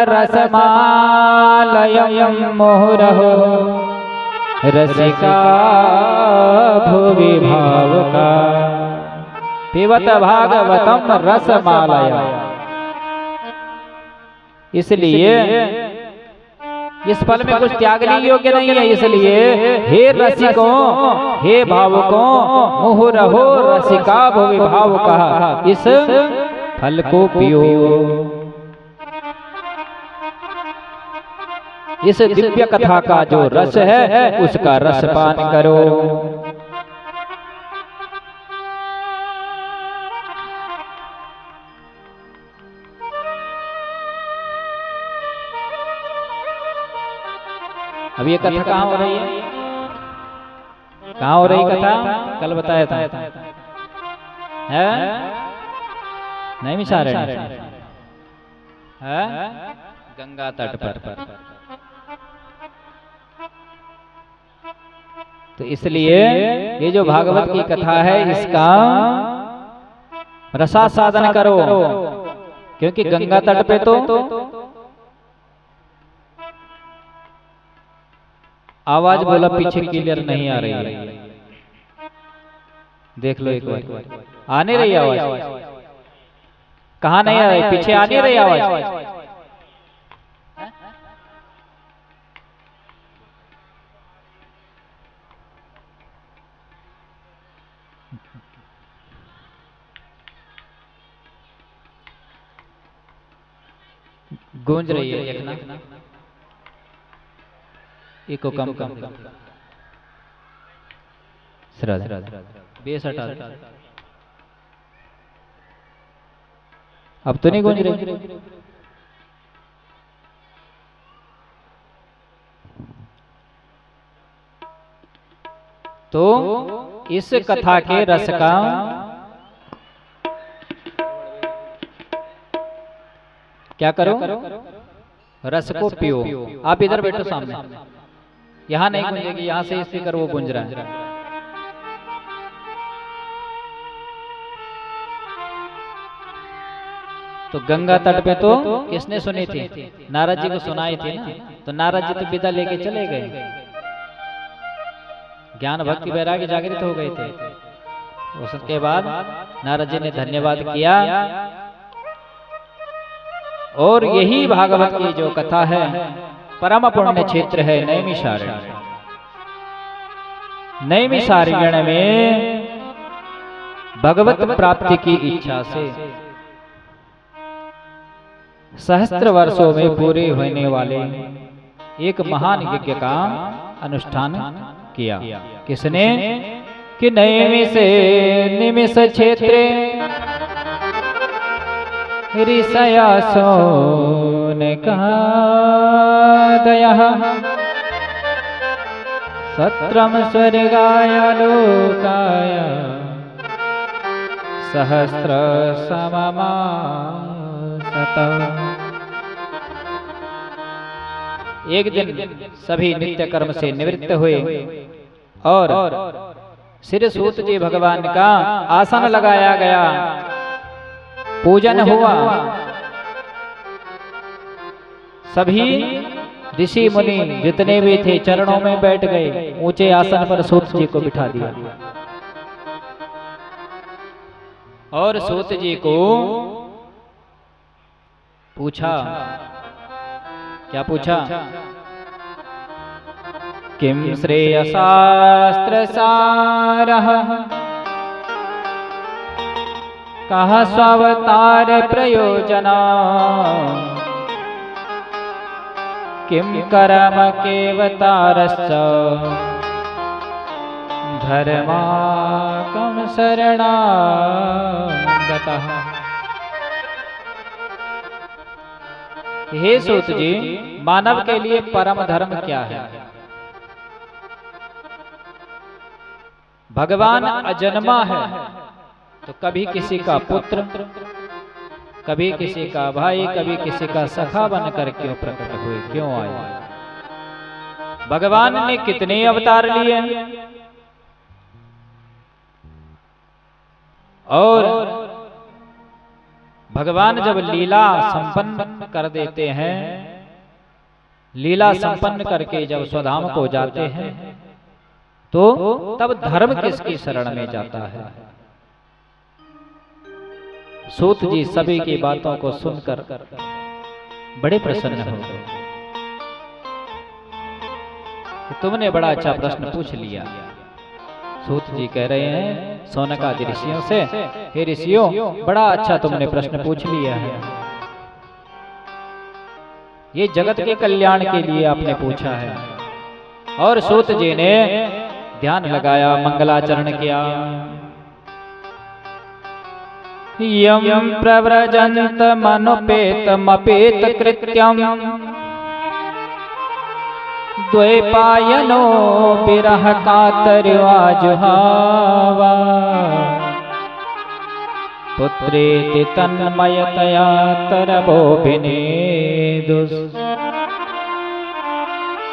रसमालयं मुहुरहो रसिका भुवि भावुका। पिबत भागवतम रसमालयं, इसलिए इस फल में कुछ त्यागने योग्य नहीं है। इसलिए हे रसिकों, हे भावुकों, मुहुरहो रसिका भुवि भावुका, इस फल को पियो, इस दिव्य कथा का जो रस है उसका रसपान करो। अब ये कथा कहाँ हो रही है, कहाँ हो रही कथा? कल बताया था है? नहीं मिसारे है गंगा तट पर। तो इसलिए ये जो भागवत की कथा है इसका रसास्वादन करो, क्योंकि गंगा तट पे तो आवाज बोला पीछे क्लियर नहीं आ रही है। देख लो एक बार, आ नहीं रही आवाज, कहाँ नहीं आ रही, पीछे आ नहीं रही आवाज। गूंज रही है, देखना इको कम कम बेस हटा। अब तो नहीं गूंज रही। तो इस कथा के रस का क्या करो, रस को पियो। आप इधर बैठो सामने, यहां नहीं गूंजेगी, यहां से स्पीकर वो गूंज रहा है। तो गंगा तट पे तो किसने सुनी थी? नारद जी को सुनाई थी ना। तो नारद जी तो विदा लेके चले गए, ज्ञान भक्ति वैराग्य जागृत हो गए थे। उसके बाद नारद जी ने धन्यवाद किया। और यही भागवत की जो कथा है परम पुण्य क्षेत्र है नैमिषारण्य। नैमिषारण्य में भगवत प्राप्ति की इच्छा से सहस्त्र वर्षों में पूरे होने वाले एक महान यज्ञ का अनुष्ठान किया। किसने? कि नैमिषे निमिष क्षेत्रे ऋषयासोनकादयः सत्रम स्वर्गाय लोकाय सहस्र सममासत। एक दिन सभी नित्य कर्म से निवृत्त हुए और श्री सूत जी भगवान का आसन लगाया गया, पूजन हुआ। सभी ऋषि मुनि जितने भी थे चरणों में बैठ गए, ऊंचे आसन पर सूत जी को बिठा दिया और सूत जी को पूछा, क्या पूछा? किम श्रेयशास्त्र सारः कः स्वावतार प्रयोजना किम कर्म केवतारश्च धर्माकं शरणागतः। हे सूत जी, मानव के लिए परम धर्म क्या है? भगवान अजन्मा है, तो कभी किसी का पुत्र, कभी किसी का भाई, कभी किसी का सखा बनकर क्यों प्रकट हुए, क्यों आए? भगवान ने कितने अवतार लिए और भगवान जब लीला संपन्न कर देते हैं, लीला संपन्न करके जब स्वधाम को जाते हैं, तो तब धर्म किसकी शरण में जाता है? सूत जी सभी की बातों को सुनकर बड़े प्रसन्न हो गए। तुमने बड़ा अच्छा प्रश्न पूछ लिया। सूत जी कह रहे हैं सौनकादि ऋषियों से, हे ऋषियों, बड़ा अच्छा तुमने प्रश्न पूछ लिया है। ये जगत के कल्याण के लिए आपने पूछा है। और सूत जी ने ध्यान लगाया, मंगलाचरण किया। यम प्रव्रजंत मनुपेतमपेत कृत्यम द्वैपायनो विरह कातर्वाजुहावा पुत्रेति तन्मयतया तरवोऽभिनेदुस्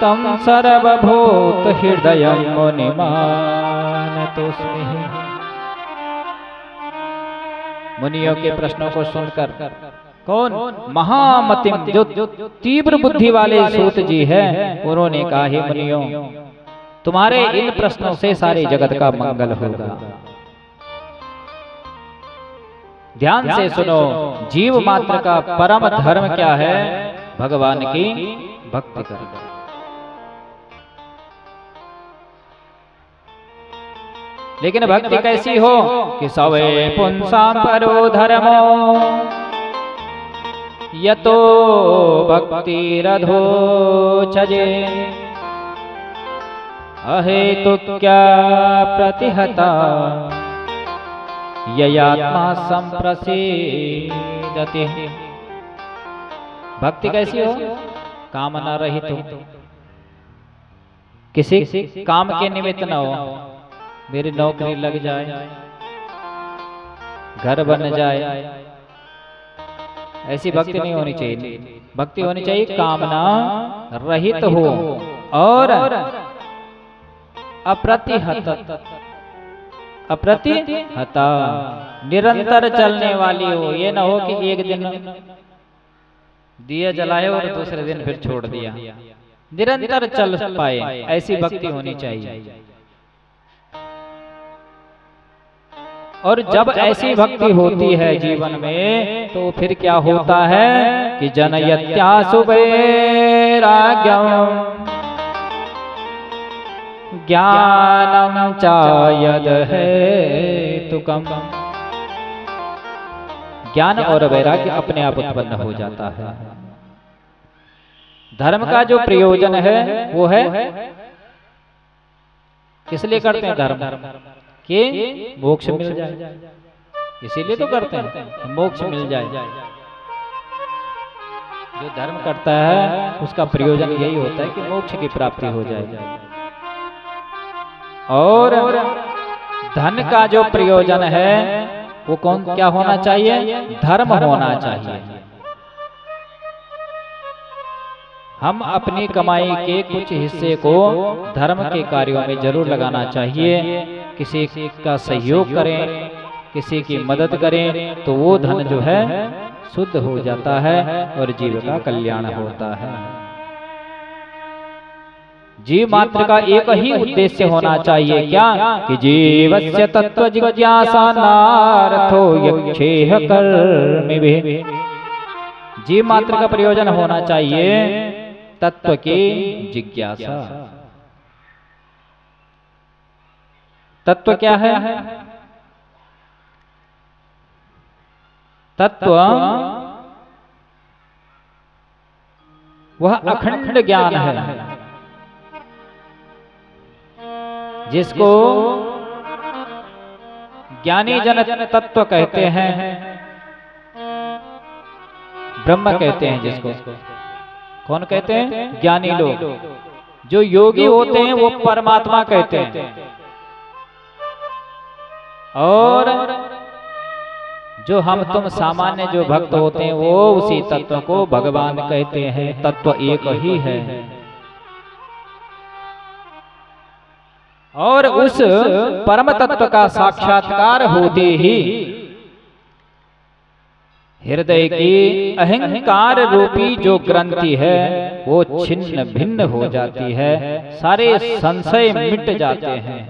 तम सर्वभूत हृदयं मुनिमानतोऽस्मि। मुनियों के प्रश्नों को सुनकर कौन महामतिम, जो तीव्र बुद्धि वाले सूत जी हैं, उन्होंने कहा, हे मुनियों, तुम्हारे इन प्रश्नों से सारे जगत का मंगल होगा। ध्यान से सुनो, जीव मात्र का परम धर्म क्या है? भगवान की भक्ति करना। लेकिन भक्ति कैसी हो कि सवे पुंसां परो धर्मो यतो भक्तिरधोचजे अहेतुक्या प्रतिहता ययात्मा संप्रसीदति। भक्ति कैसी हो? कामना रहित हो, किसी काम के निमित्त न हो। मेरी नौकरी लग जाए, घर बन जाए, ऐसी भक्ति नहीं होनी चाहिए। भक्ति होनी चाहिए कामना रहित हो और अप्रतिहता, निरंतर चलने वाली हो। ये ना हो कि एक दिन दिया जलाए और दूसरे दिन फिर छोड़ दिया। निरंतर चल पाए, ऐसी भक्ति होनी चाहिए। और जब ऐसी भक्ति होती है जीवन में, तो फिर क्या होता है कि जनयत्यासु वैराग्यम ज्ञानम चायद हेतुकम। ज्ञान और वैराग्य अपने आप उत्पन्न हो जाता है। धर्म का जो प्रयोजन है वो है, किस लिए करते हैं धर्म? कि मोक्ष मिल जाए, इसीलिए तो करते हैं कि मोक्ष मिल जाए। जो धर्म करता है उसका प्रयोजन यही होता है कि मोक्ष की प्राप्ति हो जाए। और धन का जो प्रयोजन है वो कौन क्या होना चाहिए? धर्म होना चाहिए। हम अपनी कमाई के कुछ हिस्से को धर्म के कार्यों में जरूर लगाना चाहिए। किसी का सहयोग करें, किसी की मदद करें, तो वो धन जो है शुद्ध हो जाता है और जीव का कल्याण होता है। जीव मात्र का एक ही उद्देश्य होना चाहिए, क्या? कि जीवस्य तत्व जिज्ञासा नार्थो यक्षेह कर्मभिः। जीव मात्र का प्रयोजन होना चाहिए तत्व की जिज्ञासा। तत्व क्या है? तत्व वह अखंड ज्ञान है जिसको ज्ञानी जन तत्व कहते हैं, ब्रह्म कहते हैं जिसको। कौन कहते हैं? ज्ञानी लोग। जो योगी होते हैं वो परमात्मा कहते हैं, और जो हम तुम सामान्य जो भक्त होते हैं वो उसी तत्व को भगवान कहते हैं। तत्व एक ही है। और उस परम तत्व का साक्षात्कार होते ही हृदय की अहंकार रूपी जो ग्रंथि है वो छिन्न भिन्न हो जाती है, सारे संशय मिट जाते हैं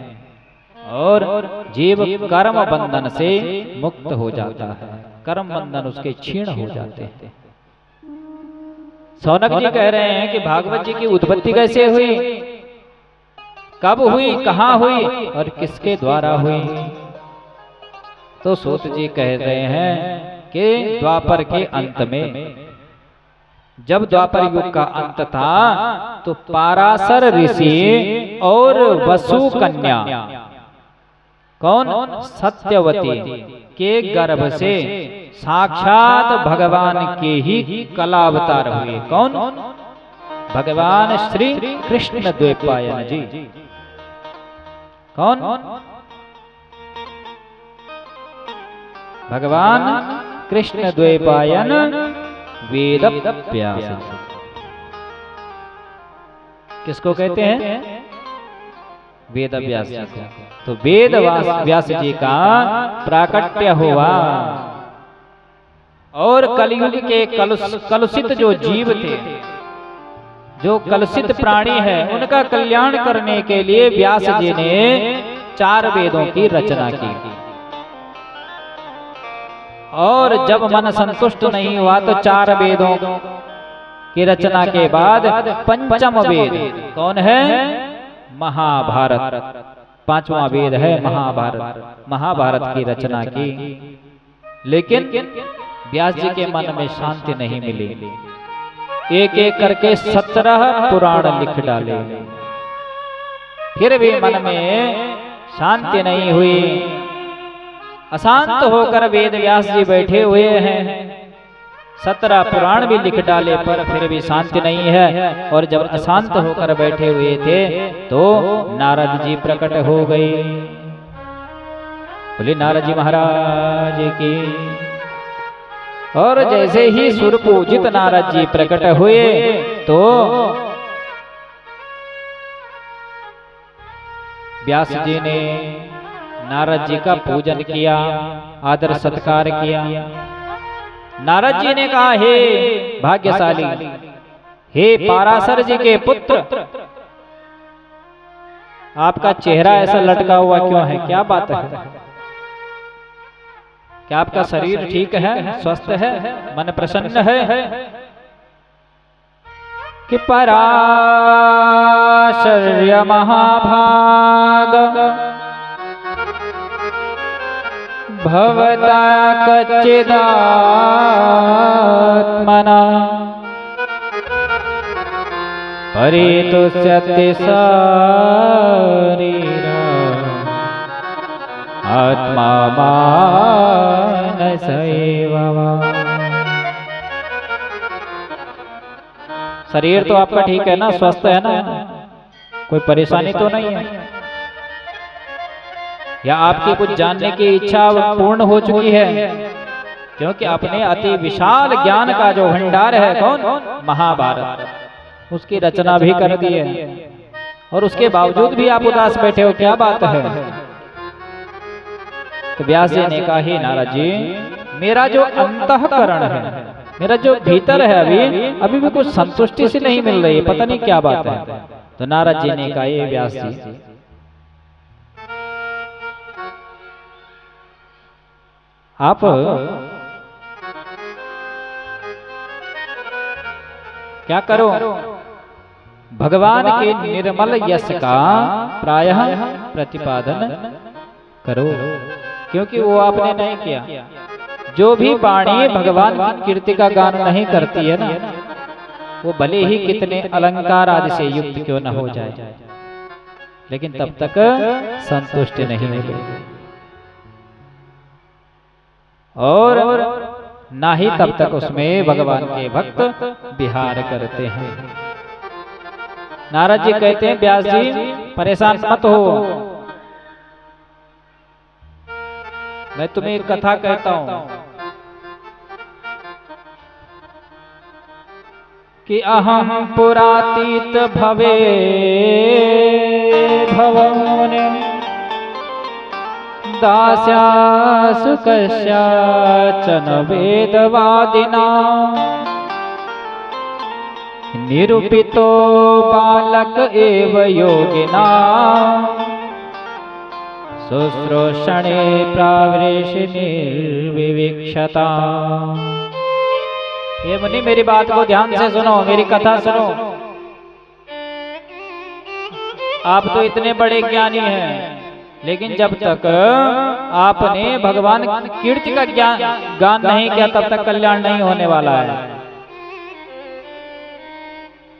और जीव कर्म बंधन से मुक्त हो जाता है। कर्म बंधन उसके क्षीण हो जाते हैं। सौनक जी कह रहे हैं कि भागवत जी की उत्पत्ति कैसे हुई, कब हुई, कहाँ हुई और किसके द्वारा हुई? तो सूत जी कह रहे हैं कि द्वापर के अंत में, जब द्वापर युग का अंत था तो पाराशर ऋषि और वसु कन्या, कौन? सत्यवती के गर्भ से साक्षात भगवान के ही कलावतार हुए। कौन? भगवान श्री कृष्ण द्वैपायन जी। कौन? भगवान कृष्ण द्वैपायन वेद व्यास। किसको कहते हैं? वेद व्यास जी को। तो वेद व्यास जी का प्राकट्य हुआ और कलयुग के कलुषित जो जीव थे, जो कलुषित प्राणी है, उनका कल्याण करने के लिए व्यास जी ने 4 वेदों की रचना की। और जब मन संतुष्ट नहीं हुआ तो 4 वेदों की रचना के बाद पंचम वेद कौन है? महाभारत। 5वां वेद है महाभारत। महाभारत की रचना की, लेकिन व्यास जी के मन में शांति नहीं मिली। एक एक करके 17 पुराण लिख डाले, फिर भी मन में शांति नहीं हुई। अशांत होकर वेद व्यास जी बैठे हुए हैं। 17 पुराण भी लिख डाले पर फिर भी शांति नहीं है। और जब अशांत होकर बैठे हुए थे तो नारद जी प्रकट हो गए। बोले नारद जी महाराज की। और जैसे ही सुर पूजित नारद जी प्रकट हुए तो व्यास जी ने नारद जी का पूजन किया, आदर सत्कार किया। नारद जी ने कहा, हे भाग्यशाली, हे पाराशर जी के पुत्र, आपका चेहरा ऐसा लटका हुआ क्यों है? क्या बात है? क्या आपका शरीर ठीक है, स्वस्थ है, मन प्रसन्न है? कि पराशर्य महाभाग भवता कच्चिदात्मना परितुष्यति शरीरा आत्मा मानसैववा। शरीर तो आपका ठीक है ना, स्वस्थ है ना, कोई परेशानी तो नहीं है? या आपकी कुछ जानने की इच्छा पूर्ण हो चुकी है? क्योंकि अपने अति विशाल ज्ञान का जो भंडार है कौन? महाभारत, उसकी रचना भी कर दी है, और उसके बावजूद भी आप उदास बैठे हो, क्या बात है? तो व्यास जी ने कहा, हे नारद जी, मेरा जो अंतःकरण है, मेरा जो भीतर है, अभी भी कुछ संतुष्टि से नहीं मिल रही है, पता नहीं क्या बात है। तो नारद जी ने कहा, ये व्यास जी, आप क्या करो, भगवान के निर्मल यश का प्रायः प्रतिपादन करो, क्योंकि वो आपने नहीं किया। जो भी वाणी भगवान की कीर्ति का गान नहीं करती है ना, वो भले ही कितने अलंकार आदि से युक्त क्यों न हो जाए, लेकिन तब तक संतुष्ट नहीं मिलेगी, और ना ही तब तक उसमें भगवान के भक्त विहार करते हैं। नारद जी कहते हैं, व्यास जी परेशान मत हो, मैं तुम्हें एक कथा कहता हूं कि अहम पुरातीत भवे भवने दास्यासु कस्याचन वेदवादिना निरूपितो बालक एव योगिना शुश्रूषणे प्रावृष निर्विवीक्षता। ये मुनि मेरी बात को ध्यान से सुनो, मेरी कथा सुनो। आप तो इतने बड़े ज्ञानी हैं, लेकिन जब तक आपने भगवान कीर्ति का गान नहीं किया, तब तक कल्याण नहीं होने वाला है।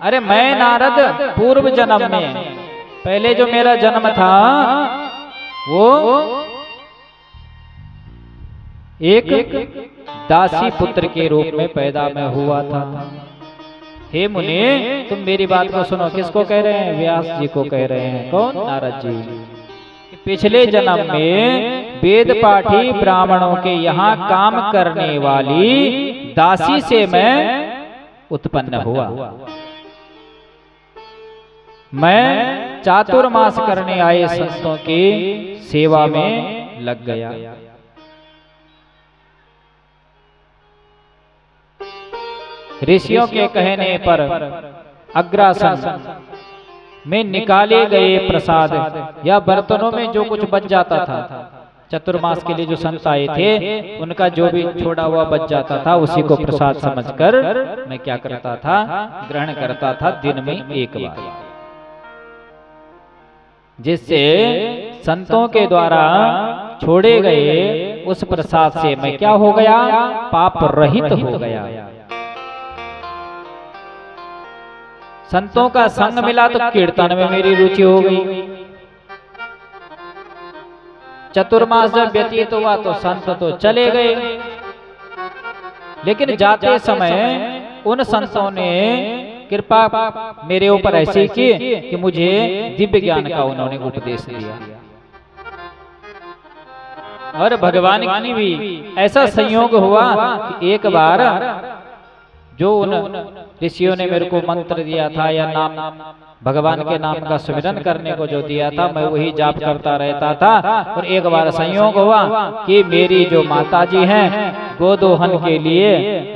अरे मैं नारद पूर्व जन्म में, पहले जो मेरा जन्म था वो एक दासी पुत्र के रूप में पैदा में हुआ था। हे मुनि, तुम मेरी बात को सुनो। किसको कह रहे हैं? व्यास जी को कह रहे हैं। कौन? नारद जी। पिछले जन्म में वेद पाठी ब्राह्मणों के यहाँ काम करने वाली दासी से मैं उत्पन्न हुआ। मैं चातुर्मास करने आए संतों की सेवा में लग गया। ऋषियों के कहने पर अग्रासन में निकाले गए प्रसाद या बर्तनों में जो कुछ बच जाता था, चतुर्मास के लिए जो संत आए थे उनका जो भी छोड़ा हुआ बच जाता था, उसी को प्रसाद समझकर मैं क्या करता था? ग्रहण करता था दिन में एक बार, जिससे संतों के द्वारा छोड़े गए उस प्रसाद से मैं क्या हो गया? पाप रहित हो गया। संतों का संग मिला तो कीर्तन में मेरी रुचि हो गई। चतुर्मास जब व्यतीत हुआ तो संत तो चले गए, लेकिन जाते समय उन संतों ने कृपा मेरे ऊपर ऐसी की कि मुझे दिव्य ज्ञान का उन्होंने उपदेश दिया। और भगवान की भी ऐसा संयोग हुआ कि एक बार जो उन ऋषियों ने मेरे को मंत्र दिया था या नाम, भगवान के नाम का सुमिरन करने को जो दिया था, मैं वही जाप करता रहता था। और एक बार संयोग हुआ कि मेरी जो माताजी हैं गोदोहन के लिए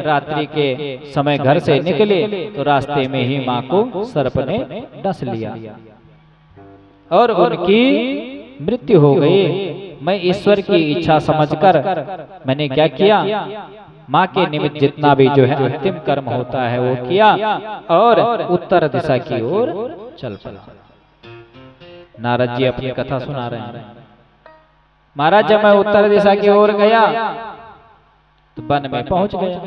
रात्रि के समय घर से निकले तो रास्ते में ही माँ को सर्प ने डस लिया और उनकी मृत्यु हो गई। मैं ईश्वर की इच्छा समझकर मैंने क्या किया? माँ के निमित्त जितना भी जो है अंतिम कर्म होता है वो किया और उत्तर दिशा की ओर चल पड़ा। नारद जी अपनी कथा सुना रहे हैं। महाराज, जब मैं उत्तर दिशा की ओर गया तो वन में पहुंच गया।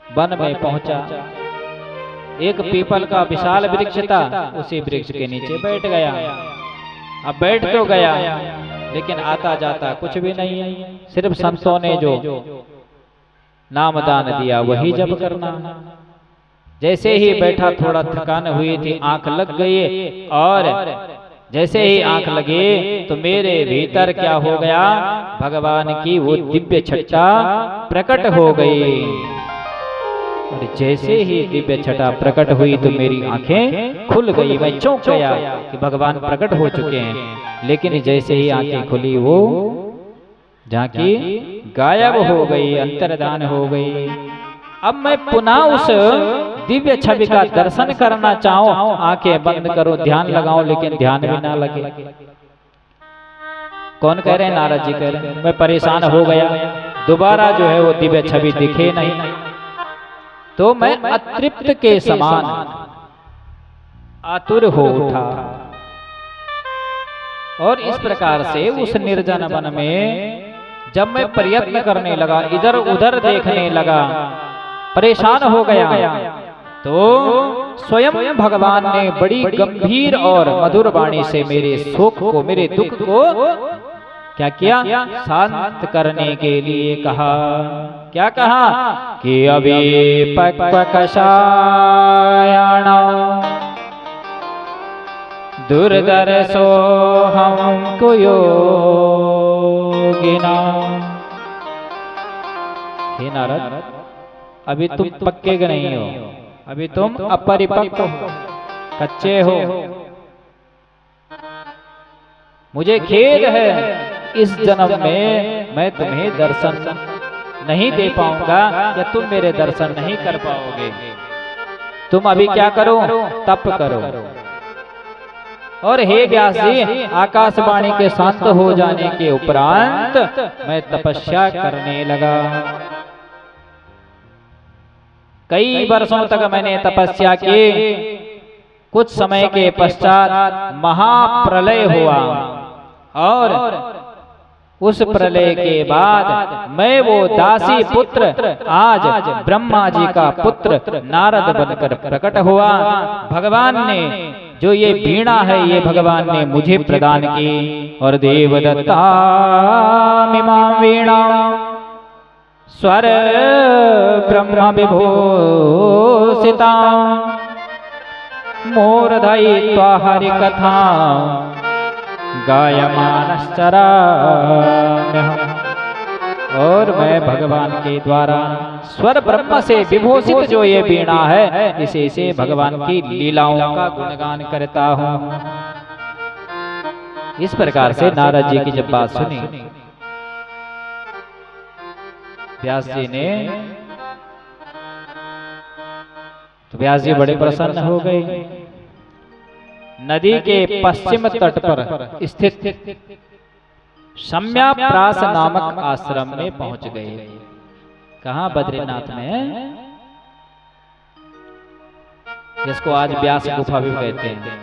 वन में पहुंचा, एक पीपल का विशाल वृक्ष था, उसी वृक्ष के नीचे बैठ गया। अब बैठ तो गया, लेकिन आता जाता कुछ भी नहीं है। सिर्फ संतों ने जो नामदान दिया वही जप करना। जैसे ही बैठा, थोड़ा थकान हुई थी, आंख लग गई, और जैसे ही आंख लगी तो मेरे भीतर क्या हो गया, भगवान की वो दिव्य छटा प्रकट हो गई। और जैसे ही दिव्य छटा प्रकट हुई तो मेरी आंखें खुल गई। मैं चौंक गया कि भगवान प्रकट हो चुके हैं। लेकिन जैसे ही आंखें खुली वो झांकी गायब हो गई, अंतर्धान हो गई। अब मैं पुनः उस दिव्य छवि का दर्शन करना चाहूं, आंखें बंद करूं, ध्यान लगाऊं, लेकिन ध्यान भी ना लगे। कौन कह रहे हैं? नारद जी कह रहे हैं। मैं परेशान हो गया, दोबारा जो है वो दिव्य छवि दिखे नहीं। तो मैं अतृप्त के समान आतुर हो उठा, और इस प्रकार से उस निर्जन वन में जब मैं प्रयत्न करने लगा, इधर उधर देखने लगा, परेशान हो गया, तो स्वयं भगवान ने बड़ी गंभीर और मधुर वाणी से मेरे शोक को, मेरे दुख को क्या किया, शांत करने के लिए कहा। क्या कहा कि अभी पक्वकषायण दुर्दर्शो हम कुयोगिना। हे नारद, अभी तुम पक्के के नहीं हो, अभी तुम अपरिपक्व हो, कच्चे हो। मुझे खेद है, इस जन्म में मैं तुम्हें दर्शन नहीं दे पाऊंगा, या तुम मेरे दर्शन नहीं कर पाओगे। तुम अभी क्या करो, तप करो। और हे व्यास जी, आकाशवाणी के शांत हो जाने के उपरांत मैं तपस्या करने लगा। कई वर्षों तक मैंने तपस्या की। कुछ समय के पश्चात महाप्रलय हुआ, और उस प्रलय के बाद मैं वो दासी पुत्र आज ब्रह्मा जी का पुत्र नारद बनकर प्रकट हुआ। भगवान ने जो ये वीणा है, ये भगवान ने मुझे प्रदान की। और देवदत्ता मिमां वीणा स्वर ब्रह्म विभूषिता मूर्धयित्वा हरि कथा गायमानश्चरा। और मैं भगवान के द्वारा स्वर ब्रह्म से विभूषित जो ये वीणा है, इसे से भगवान की लीलाओं का गुणगान करता हूँ। इस प्रकार से नारद जी की जब बात सुनी, व्यास जी ने, तो व्यास जी बड़े प्रसन्न हो गए। नदी के पश्चिम तट पर स्थित शम्याप्रास नामक आश्रम में पहुंच गए। कहाँ? बद्रीनाथ में, जिसको आज व्यास गुफा भी कहते हैं।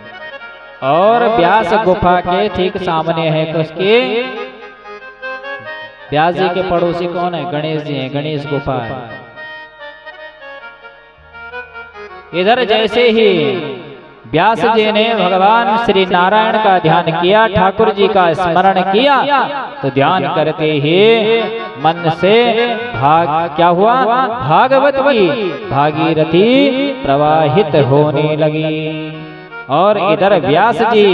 और व्यास गुफा के ठीक सामने है उसके, व्यास जी के पड़ोसी कौन है? गणेश जी हैं, गणेश गुफा है। इधर जैसे ही व्यास जी ने भगवान श्री नारायण का ध्यान किया, ठाकुर जी का स्मरण किया, तो ध्यान करते ही मन से क्या हुआ? भागवत की भागीरथी प्रवाहित होने लगी। और इधर व्यास जी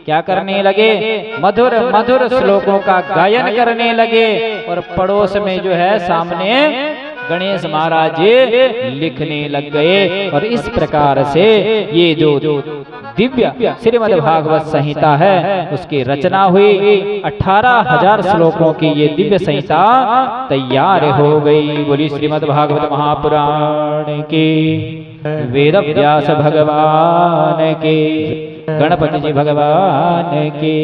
क्या करने लगे? मधुर मधुर श्लोकों का गायन करने लगे। और पड़ोस में जो है सामने गणेश महाराज लिखने लग गए। और इस प्रकार से ये जो दिव्य श्रीमद् भागवत संहिता है, उसकी रचना हुई। 18,000 श्लोकों की ये दिव्य संहिता तैयार हो गई। बोली श्रीमद् भागवत महापुराण की, वेद व्यास भगवान के, गणपति जी भगवान के।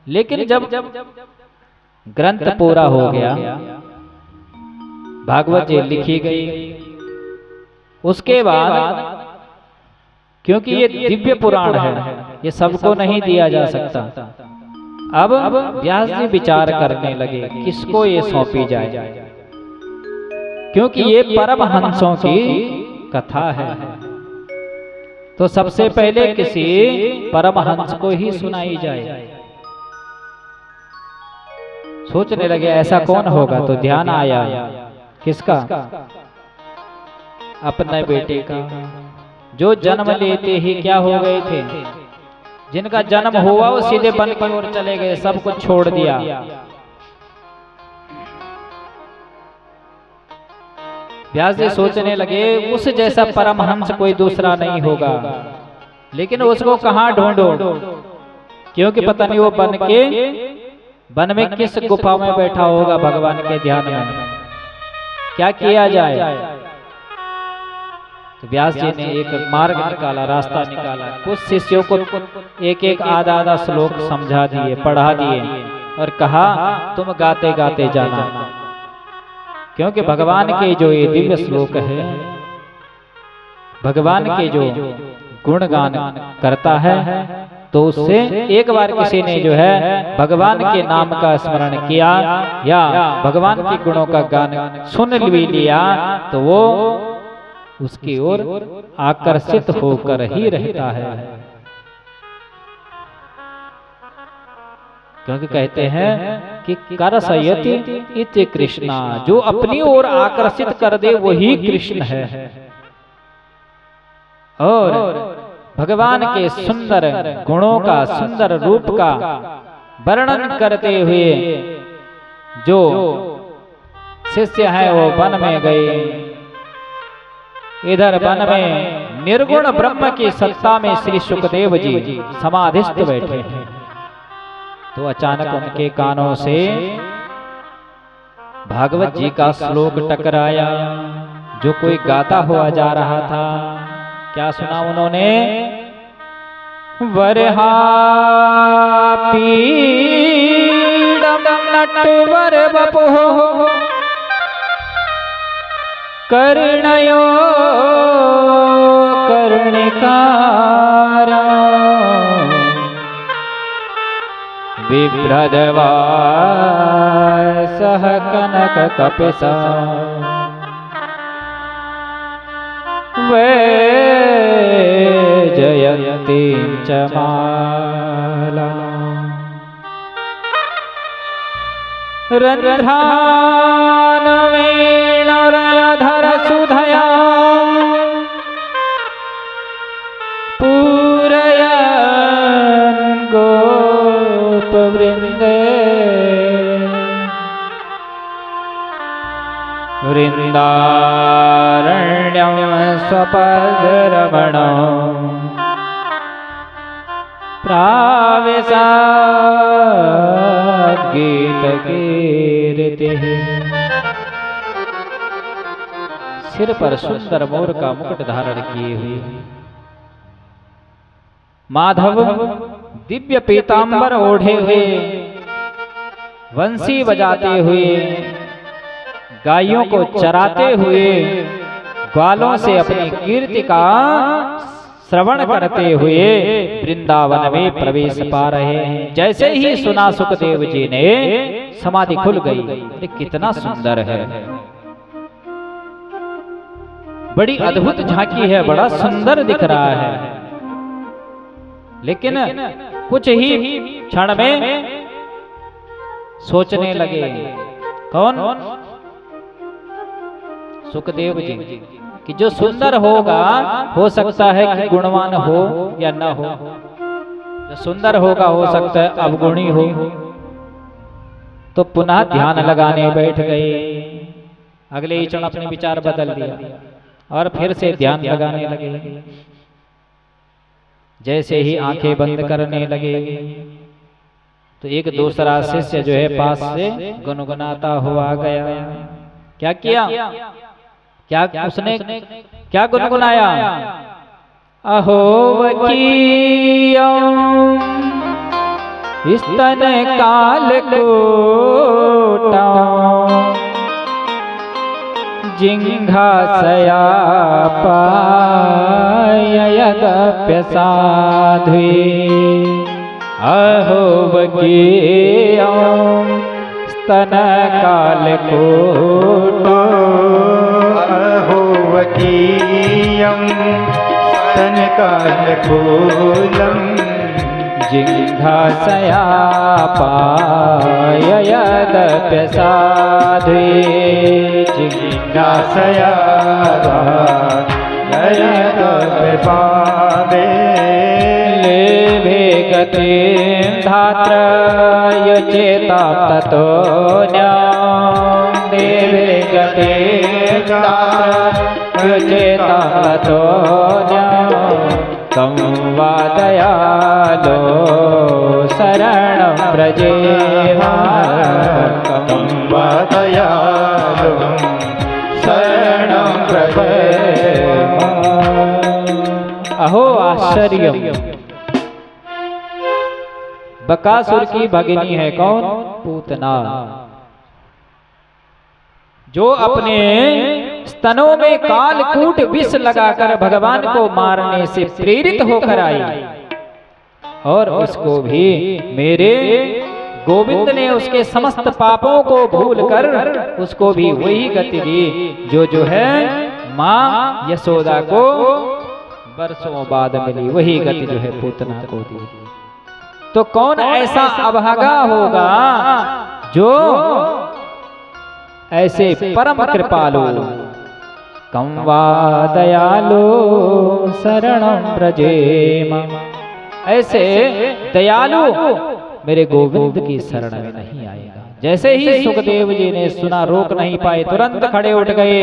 लेकिन जब ग्रंथ पूरा हो गया, भागवत जी लिखी गई, उसके बाद क्योंकि ये दिव्य पुराण है, ये सबको नहीं दिया जा सकता, अब व्यास जी विचार करने लगे किसको ये सौंपी जाए, क्योंकि ये परमहंसों की कथा है। तो सबसे पहले किसी परमहंस को ही सुनाई जाए। सोचने लगे ऐसा कौन होगा, तो ध्यान आया किसका, अपने बेटे का, जो जन्म लेते ही क्या हो गए थे, जिनका जन्म हुआ वो सीधे वन की ओर चले गए, सब कुछ छोड़ दिया। व्यास जी सोचने लगे उस जैसा परमहंस कोई दूसरा नहीं होगा, लेकिन उसको कहाँ ढूंढो, क्योंकि पता नहीं वो वन में किस गुफा में बैठा होगा भगवान के ध्यान में। क्या किया जाए, तो व्यास जी ने एक मार्ग निकाला, रास्ता निकाला। कुछ शिष्यों को एक एक आधा आधा श्लोक समझा दिए, पढ़ा दिए और कहा तुम गाते गाते जाना, क्योंकि भगवान के जो ये दिव्य श्लोक है, भगवान के जो गुणगान करता है, तो उससे एक बार किसी ने जो है भगवान के नाम का स्मरण किया या भगवान के गुणों का गान सुन भी लिया, तो वो उसकी ओर आकर्षित होकर ही रहता है। क्योंकि कहते हैं कि करसयति इति कृष्णा, जो अपनी ओर आकर्षित कर दे वही कृष्ण है। और भगवान के सुंदर गुणों का, सुंदर रूप का वर्णन करते हुए जो शिष्य हैं वो वन में गए। इधर वन में निर्गुण ब्रह्म की सत्ता में श्री सुखदेव जी समाधिस्थ बैठे हैं, तो अचानक उनके कानों से भागवत जी का श्लोक टकराया, जो कोई गाता हुआ जा रहा था। क्या सुना उन्होंने, वरहा पीडम नटवर बपुः कर्णयो कर्णिकारा बिभ्रदवा सह कनक कपिसा वे जयन्ती च माला रन्ध्रानवेणरधर सुधया पूरयन् गोपवृन्दे वृन्दारण्यं स्वपदरमणो प्राविशाद् गीतकीर्तिः। सिर पर सुंदर मोर का मुकुट धारण किए हुए माधव दिव्य पीतांबर ओढ़े हुए, वंशी बजाते हुए, गायों को चराते हुए, ग्वालों से अपनी कीर्ति का श्रवण करते हुए वृंदावन में प्रवेश पा रहे हैं। जैसे ही सुना सुखदेव जी ने समाधि खुल गई। अरे कितना सुंदर है, बड़ी अद्भुत झांकी है, बड़ा सुंदर दिख रहा है। लेकिन कुछ ही क्षण में सोचने लगे, कौन? सुखदेव जी कि जो सुंदर होगा हो सकता है कि गुणवान हो या न हो, जो सुंदर होगा हो सकता है अवगुणी हो। तो पुनः ध्यान लगाने बैठ गए। अगले ही क्षण अपने विचार बदल दिया और फिर से ध्यान लगाने लगे। जैसे ही आंखें बंद करने लगे तो एक दूसरा शिष्य जो है पास से गुनगुनाता हुआ गया। क्या किया? क्या उसने क्या गुनगुनाया? अहो वकीयो स्तन काल कोटा जिंघासया पाययदप्य साध्वी। अहो वकीयो स्तन काल कोटा अहो वकीयं स्तनकालकूलं जिंघासया जिघासया पाय यदप्यसाध्वे जिज्ञासया यदप्यसाध्वे लेभे गतिं धात्र यचेता ततो देवे गतिं धात्र यचेता ततो तं वा दयालो शरणं व्रजेम तं वा दयालो शरणं व्रजेम। अहो आश्चर्य, बकासुर की भगिनी है कौन? पूतना, जो अपने स्तनों में कालकूट विष लगाकर भगवान को मारने से प्रेरित होकर आई, और उसको भी मेरे गोविंद ने उसके समस्त पापों को भूलकर उसको भी वही गति दी जो है माँ यशोदा को वर्षों बाद मिली, वही गति जो है पूतना को दी। तो कौन ऐसा अभागा होगा जो ऐसे परम कृपालु, कं वा दयालु शरणं व्रजेम, ऐसे दयालु मेरे गोविंद की शरण में नहीं आएगा। जैसे ही सुखदेव जी ने सुना, रोक नहीं पाए, तुरंत खड़े उठ गए।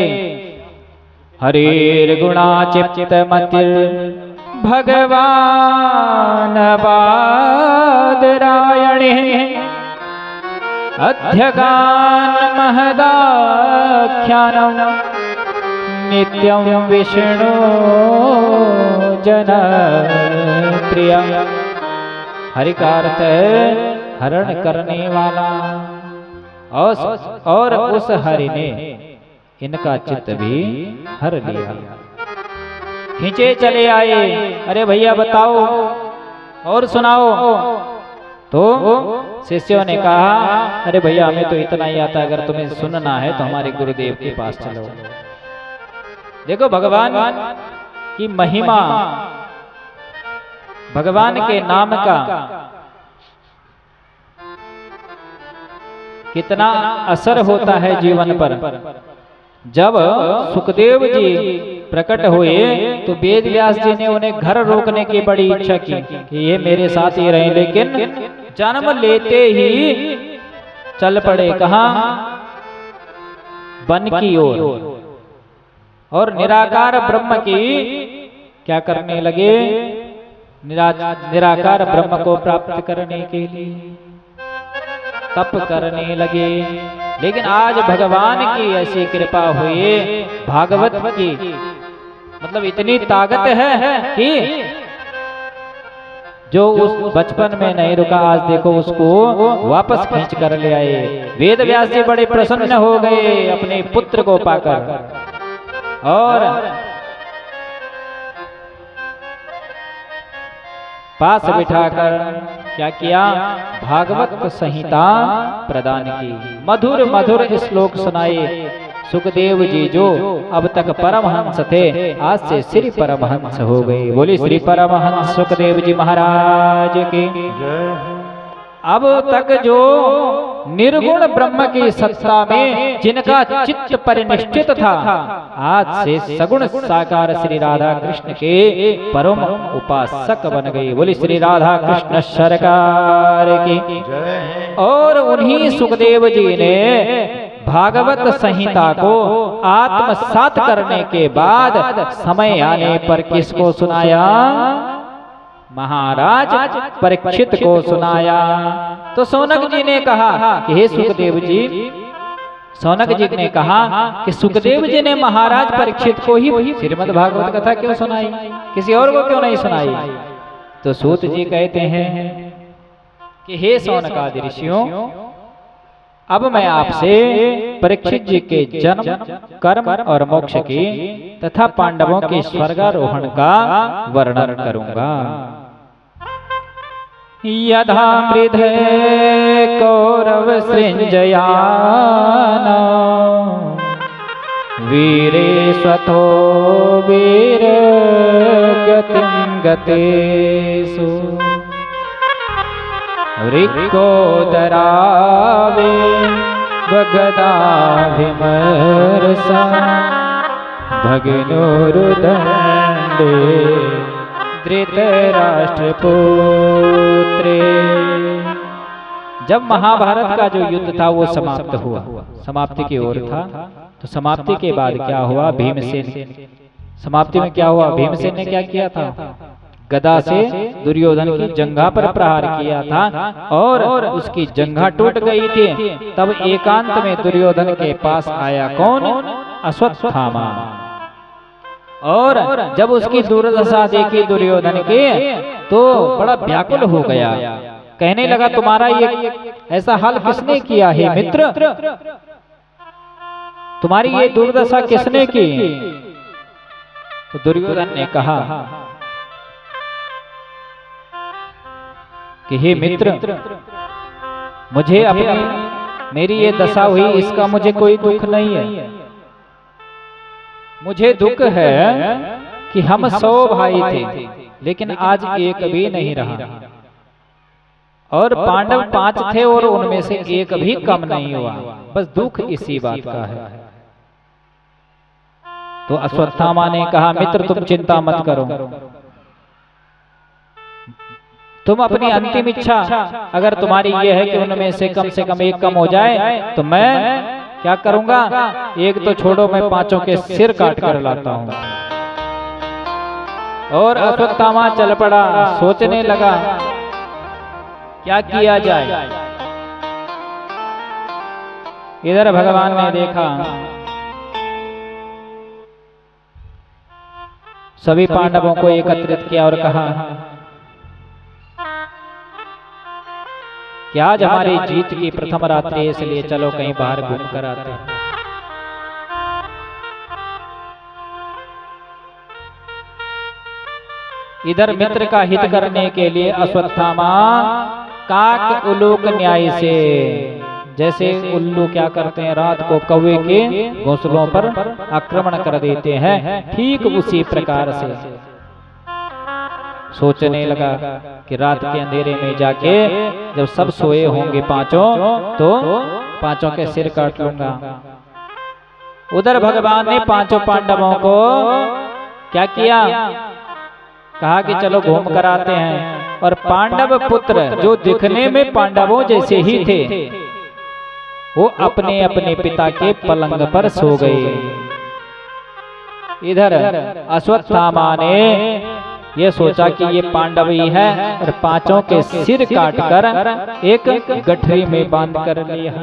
हरेर गुणा चित्तमतिर् भगवान बादरायणे अध्यगान महदाख्यानं नित्यं विष्णु जन प्रिय। हरि का अर्थ है हरण करने वाला, और उस हरि ने इनका चित्त भी हर लिया। खींचे चले आए, अरे भैया बताओ और सुनाओ। तो शिष्यों ने कहा, अरे भैया हमें तो इतना ही आता, अगर तुम्हें सुनना है तो हमारे गुरुदेव के पास चलो। देखो भगवान की महिमा, भगवान के नाम का कितना असर होता है जीवन पर। जब सुखदेव जी प्रकट हुए तो वेद व्यास जी ने उन्हें घर रोकने की बड़ी इच्छा की कि ये मेरे साथ ही रहे, लेकिन जन्म लेते ही चल पड़े कहाँ? वन की ओर, और निराकार ब्रह्म की क्या करने लगे? निराकार ब्रह्म को प्राप्त करने के लिए तप करने लगे। लेकिन आज भगवान की ऐसी कृपा हुई, भागवत की मतलब इतनी ताकत है कि जो उस बचपन में नहीं रुका, आज देखो उसको वापस खींच कर ले आए। वेद व्यास जी बड़े प्रसन्न हो गए अपने पुत्र को पाकर, और पास बिठाकर क्या किया? भागवत संहिता प्रदान की, मधुर मधुर श्लोक सुनाए। सुखदेव जी जो अब तक परमहंस थे, आज से श्री परमहंस हो गए। बोले श्री परमहंस सुखदेव जी महाराज की। अब तक जो निर्गुण ब्रह्म की सत्ता में जिनका चित्त परिनिष्ठित था, आज से सगुण साकार श्री राधा कृष्ण के परम उपासक बन गए। बोले श्री राधा कृष्ण सरकार की। और उन्हीं सुखदेव जी ने भागवत संहिता को आत्मसात करने के बाद समय आने पर किसको सुनाया? महाराज परीक्षित को सुनाया। तो सौनक जी ने कहा कि हे सुखदेव जी, सौनक जी ने कहा कि सुखदेव जी ने महाराज परीक्षित को ही श्रीमद् भागवत कथा क्यों सुनाई, किसी और को क्यों नहीं सुनाई? तो सूत जी कहते हैं कि हे सौनकादि ऋषियों, अब मैं आपसे परीक्षित जी के जन्म, कर्म और मोक्ष की तथा पांडवों के स्वर्गारोहण का वर्णन करूंगा। यथा मृधे कौरव सृंजयान वीरे स्वतो वीर गतिं गतेषु रिको दरावे बगदाभिमर्षा भगिनोरुदंडे धृतराष्ट्रपुत्रे। जब महाभारत का जो युद्ध था वो समाप्त हुआ, समाप्ति की ओर था, तो समाप्ति के बाद क्या हुआ, भीमसेन, समाप्ति में क्या हुआ, भीमसेन ने क्या किया था, गदा से दुर्योधन की जंघा पर प्रहार किया था और उसकी जंघा टूट गई थी। तब एकांत में दुर्योधन के पास आया कौन, अश्वत्थामा। और जब उसकी दुर्दशा देखी दुर्योधन के तो बड़ा व्याकुल हो गया, कहने लगा तुम्हारा ये ऐसा हाल किसने किया है मित्र, तुम्हारी ये दुर्दशा किसने की। तो दुर्योधन ने कहा कि हे मित्र, मुझे अपनी मेरी ये दशा हुई इसका मुझे कोई दुख नहीं है, मुझे दुख है कि हम 100 भाई थे लेकिन आज एक भी नहीं रहा, और पांडव 5 थे और उनमें से एक भी कम नहीं हुआ, बस दुख इसी बात का है। तो अश्वत्थामा ने कहा मित्र तुम चिंता मत करो, तुम अपनी अंतिम इच्छा अगर तुम्हारी ये है कि उनमें से कम एक कम हो जाए तो मैं क्या करूंगा, एक तो छोड़ो मैं 5 के सिर काट कर लाता हूं। और अश्वत्थामा चल पड़ा, सोचने लगा क्या किया जाए। इधर भगवान ने देखा सभी पांडवों को एकत्रित किया और कहा कि आज हमारी जीत की प्रथम रात्रि, इसलिए चलो कहीं बाहर घूम कर आते हैं। इधर मित्र का हित करने के लिए अश्वत्थामा काक उल्लूक न्याय से, जैसे उल्लू क्या करते हैं रात को कौवे के घोंसलों पर आक्रमण कर देते हैं, ठीक उसी प्रकार से सोचने लगा कि रात के अंधेरे में जाके जब सब सोए होंगे 5 तो 5 के सिर काट लूंगा। उधर भगवान ने 5 पांडवों को क्या किया, कहा कि चलो घूम कर आते हैं। और पांडव पुत्र जो दिखने में पांडवों जैसे ही थे वो अपने अपने पिता के पलंग पर सो गए। इधर अश्वत्थामा ने ये सोचा कि ये पांडव ही है और 5 के सिर काटकर एक गठरी में बांध कर लिया।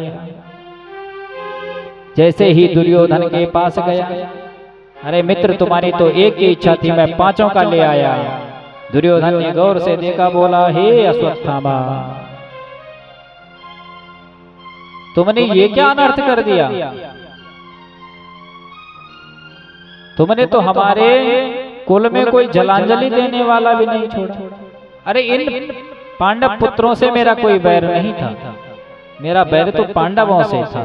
जैसे ही दुर्योधन के पास गया, अरे मित्र तुम्हारी तो एक ही इच्छा थी, मैं 5 का ले आया। दुर्योधन ने गौर से देखा, बोला हे अश्वत्थामा तुमने ये क्या अनर्थ कर दिया, तुमने तो हमारे कुल में कोई जलांजलि देने वाला भी नहीं छोड़ा। अरे इन पांडव पुत्रों से मेरा कोई बैर नहीं था, मेरा बैर तो पांडवों से था।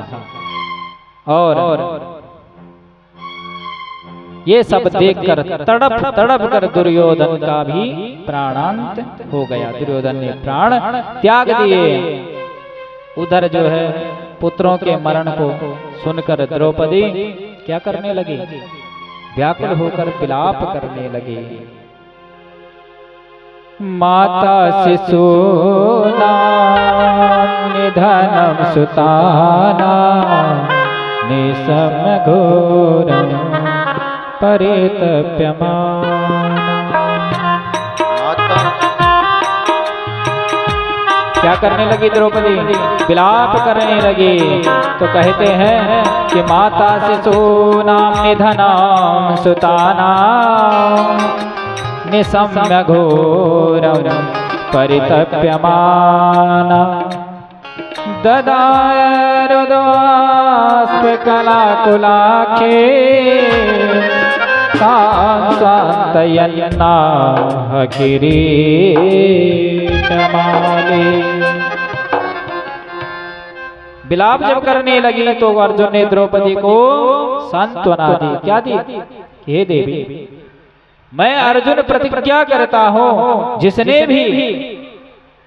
और ये सब देखकर तड़प तड़प कर दुर्योधन का भी प्राणांत हो गया, दुर्योधन ने प्राण त्याग दिए। उधर जो है पुत्रों के मरण को सुनकर द्रौपदी क्या करने लगी, व्याकुल होकर विलाप करने लगे। माता शिशूना निधनम सुताना निशम घोरम परितप्यमाना। क्या करने लगी द्रौपदी, विलाप करने लगी। तो कहते हैं कि माता शिशूनाम निधनाम सुतानाम निशम्य घोरम परितप्यमाना। ददाय रुद्रास्पकलाकुलाखे कांसान्तयन्ना किरीटमाले। विलाप जब करने लगी तो अर्जुन ने द्रौपदी को सांत्वना दी। क्या दी, हे देवी मैं अर्जुन प्रतिज्ञा करता हूं जिसने भी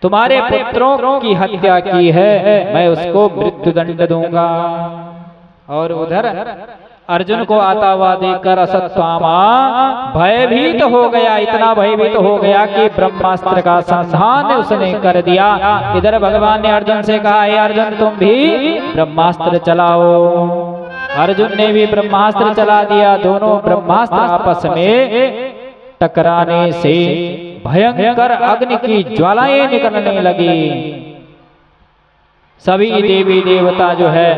तुम्हारे पुत्रों की हत्या की है, मैं उसको मृत्युदंड दूंगा। और उधर अर्जुन को आता हुआ देखकर अश्वत्थामा भयभीत हो गया, इतना भयभीत हो गया कि ब्रह्मास्त्र का संधान उसने कर दिया। इधर भगवान ने अर्जुन से कहा, हे अर्जुन तुम भी ब्रह्मास्त्र चलाओ। अर्जुन ने भी ब्रह्मास्त्र चला दिया। दोनों ब्रह्मास्त्र आपस में टकराने से भयंकर अग्नि की ज्वालाएं निकलने लगी। सभी देवी देवता जो है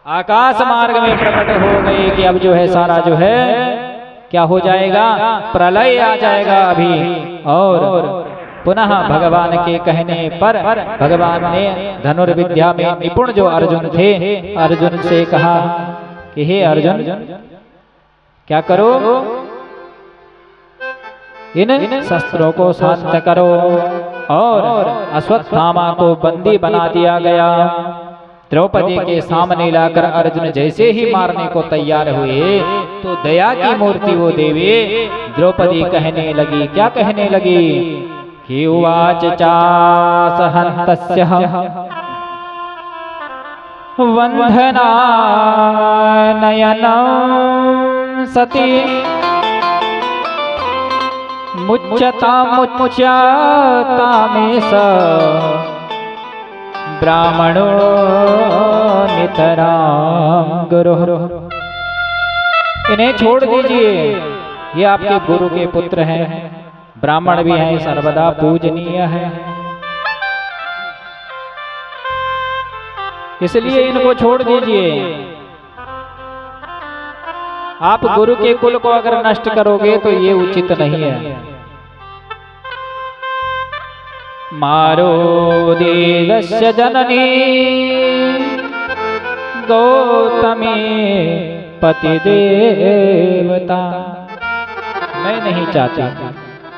आकाश मार्ग में प्रकट हो गए कि अब जो है सारा जो है क्या हो जाएगा, प्रलय आ जाएगा अभी। और पुनः भगवान के कहने पर भगवान ने धनुर्विद्या में निपुण जो अर्जुन थे, अर्जुन से कहा कि हे अर्जुन क्या करो, इन शस्त्रों को शांत करो। और अश्वत्थामा को बंदी बना दिया गया। द्रौपदी के सामने लाकर अर्जुन जैसे ही मारने को तैयार हुए तो दया की मूर्ति वो देवी द्रौपदी कहने लगी, क्या कहने लगी कि उवाच चासहन्तस्य वंधना नयनं सती मुच्यता में स ब्राह्मणो नितरां गुरु। इन्हें छोड़ दीजिए, ये आपके गुरु के पुत्र हैं, ब्राह्मण भी हैं, सर्वदा पूजनीय है, इसलिए इनको छोड़ दीजिए। आप गुरु के कुल को अगर नष्ट करोगे तो ये उचित नहीं है। मारो देवस्य जननी गौतमी पति देवता। मैं नहीं चाहता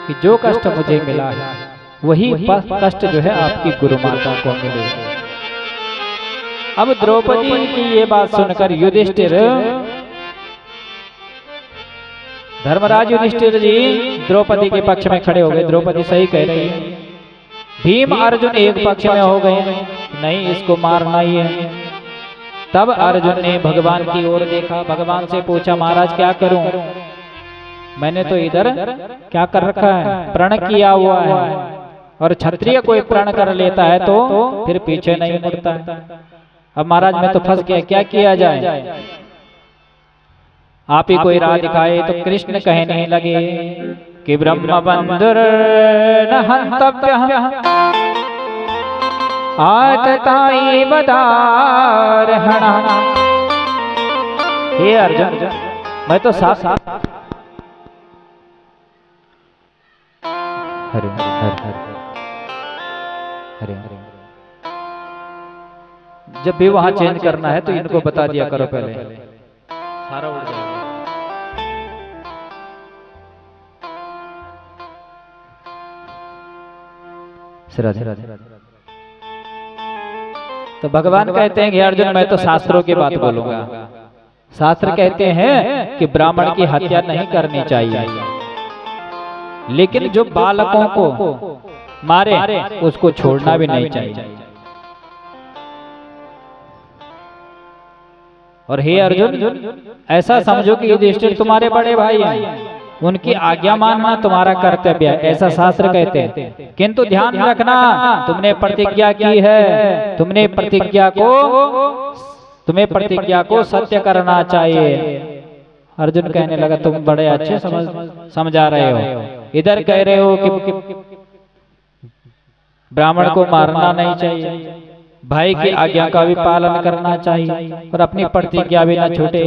कि जो कष्ट मुझे मिला है वही कष्ट जो है आपकी गुरु माता को मिले। अब द्रौपदी की ये बात सुनकर युधिष्ठिर, धर्मराज युधिष्ठिर जी द्रौपदी के पक्ष में खड़े हो गए। द्रौपदी सही कह रही है। भीम अर्जुन एक पक्ष में हो गए, नहीं इसको मारना ही है। तब अर्जुन ने भगवान की ओर देखा, भगवान से पूछा महाराज क्या करूं, मैंने तो इधर क्या कर रखा है, प्रण किया हुआ है, और क्षत्रिय कोई प्रण कर लेता है तो फिर पीछे नहीं मुड़ता है। अब महाराज मैं तो फंस गया, क्या किया जाए, आप ही कोई राह दिखाए। तो कृष्ण कहने लगे कि ब्रह्म बंधुर न हन्तव्यः आतताई बदारहण। हे अर्जुन मैं तो साफ हरे हरे हरे हरे। जब भी वहां चेंज करना है तो इनको बता दिया करो पहले, सारा उड़ जाएगा। राधे राधे। तो भगवान कहते हैं कि अर्जुन मैं तो शास्त्रों की बात बोलूंगा। शास्त्र कहते हैं कि ब्राह्मण की हत्या नहीं करनी चाहिए, लेकिन जो बालकों को मारे उसको छोड़ना भी नहीं चाहिए। और हे अर्जुन ऐसा समझो कि युधिष्ठिर तुम्हारे बड़े भाई हैं, उनकी आज्ञा मानना तुम्हारा कर्तव्य है, ऐसा शास्त्र कहते हैं। किंतु ध्यान रखना तुमने प्रतिज्ञा की है, तुम्हें प्रतिज्ञा को सत्य करना चाहिए। अर्जुन कहने लगा तुम बड़े अच्छे समझा रहे हो, इधर कह रहे हो कि ब्राह्मण को मारना नहीं चाहिए, भाई की आज्ञा का भी पालन करना चाहिए, और अपनी प्रतिज्ञा भी न छूटे।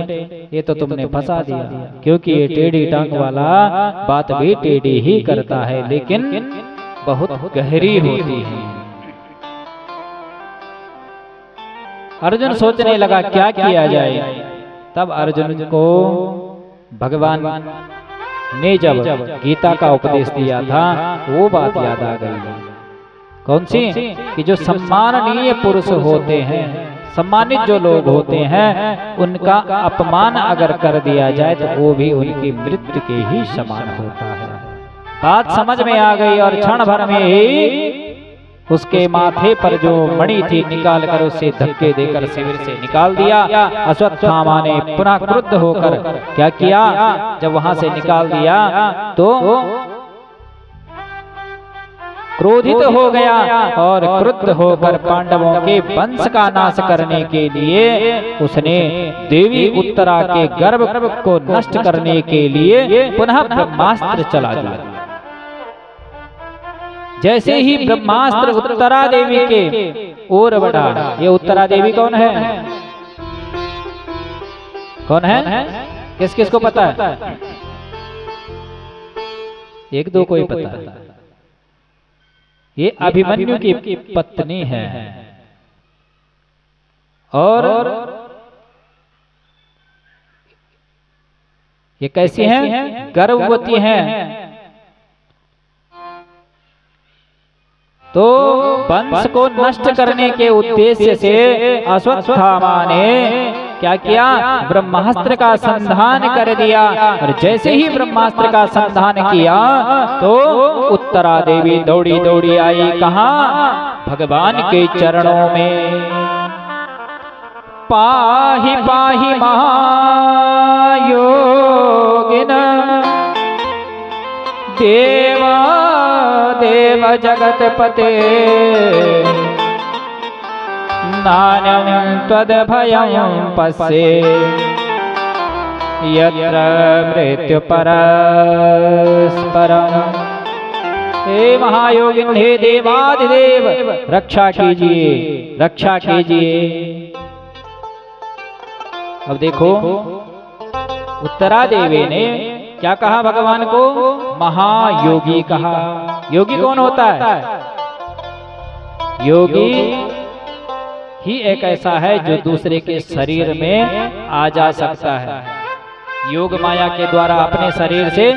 ये तो तुमने फंसा दिया, क्योंकि ये टेढ़ी टांग वाला बात भी टेढ़ी ही करता है, लेकिन बहुत गहरी होती है। अर्जुन सोचने लगा क्या किया जाए। तब अर्जुन को भगवान ने जब गीता का उपदेश दिया था वो बात याद आ गई। कौन सी? कि जो सम्माननीय पुरुष होते हैं, सम्मानित जो लोग होते हैं, उनका अपमान अगर कर दिया जाए तो वो भी उनकी मृत्यु के ही समान होता है। बात समझ में आ गई और क्षण भर में ही उसके माथे पर जो मणि थी निकाल कर उसे धक्के देकर शिविर से निकाल दिया। अश्वत्थामा ने पुनः क्रुद्ध होकर क्या किया, जब वहां से निकाल दिया तो क्रोधित हो गया और क्रुद्ध होकर पांडवों के वंश का नाश करने के लिए उसने देवी उत्तरा के गर्भ को नष्ट करने के लिए पुनः ब्रह्मास्त्र चला दिया। जैसे ही ब्रह्मास्त्र उत्तरा देवी के ओर बढ़ा, ये उत्तरा देवी कौन है? कौन है? किस किस को पता है? एक दो को ही पता है। ये अभिमन्यु की पत्नी है और ये कैसी हैं? गर्भवती हैं। तो वंश को नष्ट करने के उद्देश्य से अश्वत्थामा ने क्या किया, ब्रह्मास्त्र का संधान कर दिया। और जैसे ही ब्रह्मास्त्र का संधान किया तो उत्तरा देवी दौड़ी दौड़ी आई, कहाँ? भगवान के चरणों में। पाहि पाहि महायोगिन देव देव जगतपते, नान्यं त्वद्भयं पश्ये यत्र मृत्यु परस्परम्। हे महायोगिन, हे देवाधिदेव, रक्षा कीजिए, रक्षा कीजिए। अब देखो उत्तरा देवी ने क्या कहा भगवान को? महायोगी कहा। योगी कौन होता है? योगी ही एक ऐसा है जो दूसरे के शरीर में आ जा सकता है। योग माया के द्वारा अपने शरीर से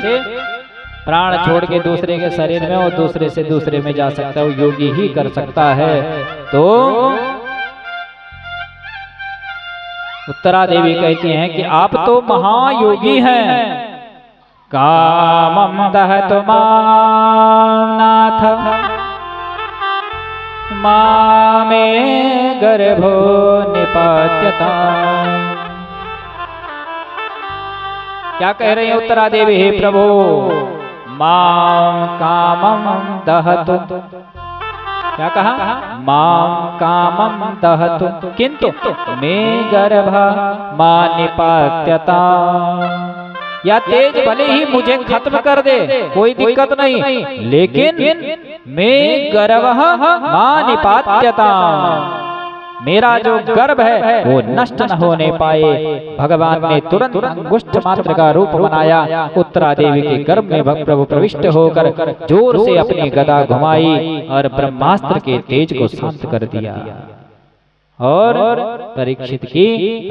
प्राण छोड़ के दूसरे के शरीर में और दूसरे से दूसरे में जा सकता है, वो योगी ही कर सकता है। तो उत्तरा देवी कहती हैं कि आप तो महायोगी हैं। कामं दहतु मां नाथ मामे गर्भो निपात्यता। क्या कह रही है उत्तरा देवी? हे प्रभु, मां कामं दहतु, क्या कहा? मां कामं दहतु किंतु मे गर्भ मा निपात्यता। या तेज भले ही मुझे खत्म कर दे, कोई दिक्कत नहीं, लेकिन मैं गर्भ मा निपात्यता, मेरा जो गर्भ है वो नष्ट न होने पाए। भगवान ने तुरंत अंगुष्ठ मात्र का रूप बनाया, उत्तरा देवी के गर्भ में प्रभु प्रविष्ट होकर जोर से अपनी गदा घुमाई और ब्रह्मास्त्र के तेज को शांत कर दिया और परीक्षित की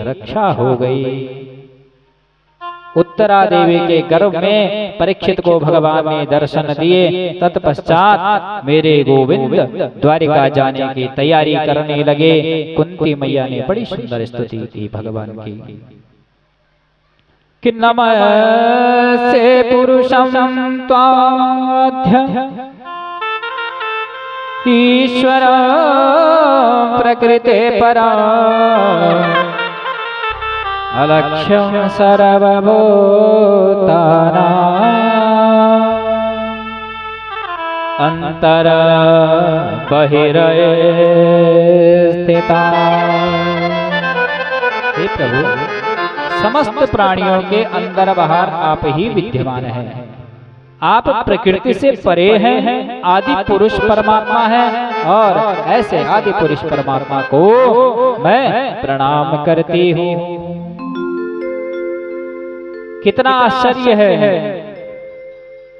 रक्षा हो गई। उत्तरा देवी के गर्भ में परीक्षित को भगवान ने दर्शन दिए। तत्पश्चात मेरे गोविंद द्वारिका जाने की तैयारी करने लगे। कुंती मैया ने बड़ी सुंदर स्तुति की भगवान की कि नमस्ते पुरुषं त्वाद्य ईश्वर प्रकृते परा अलक्ष्यं सर्वभूतानां अंतर बहिर्स्थिता। हे प्रभु, समस्त प्राणियों के अंदर बाहर आप ही विद्यमान हैं। आप प्रकृति से परे हैं, आदि पुरुष परमात्मा है और ऐसे आदि पुरुष परमात्मा को मैं प्रणाम करती हूँ। कितना आश्चर्य है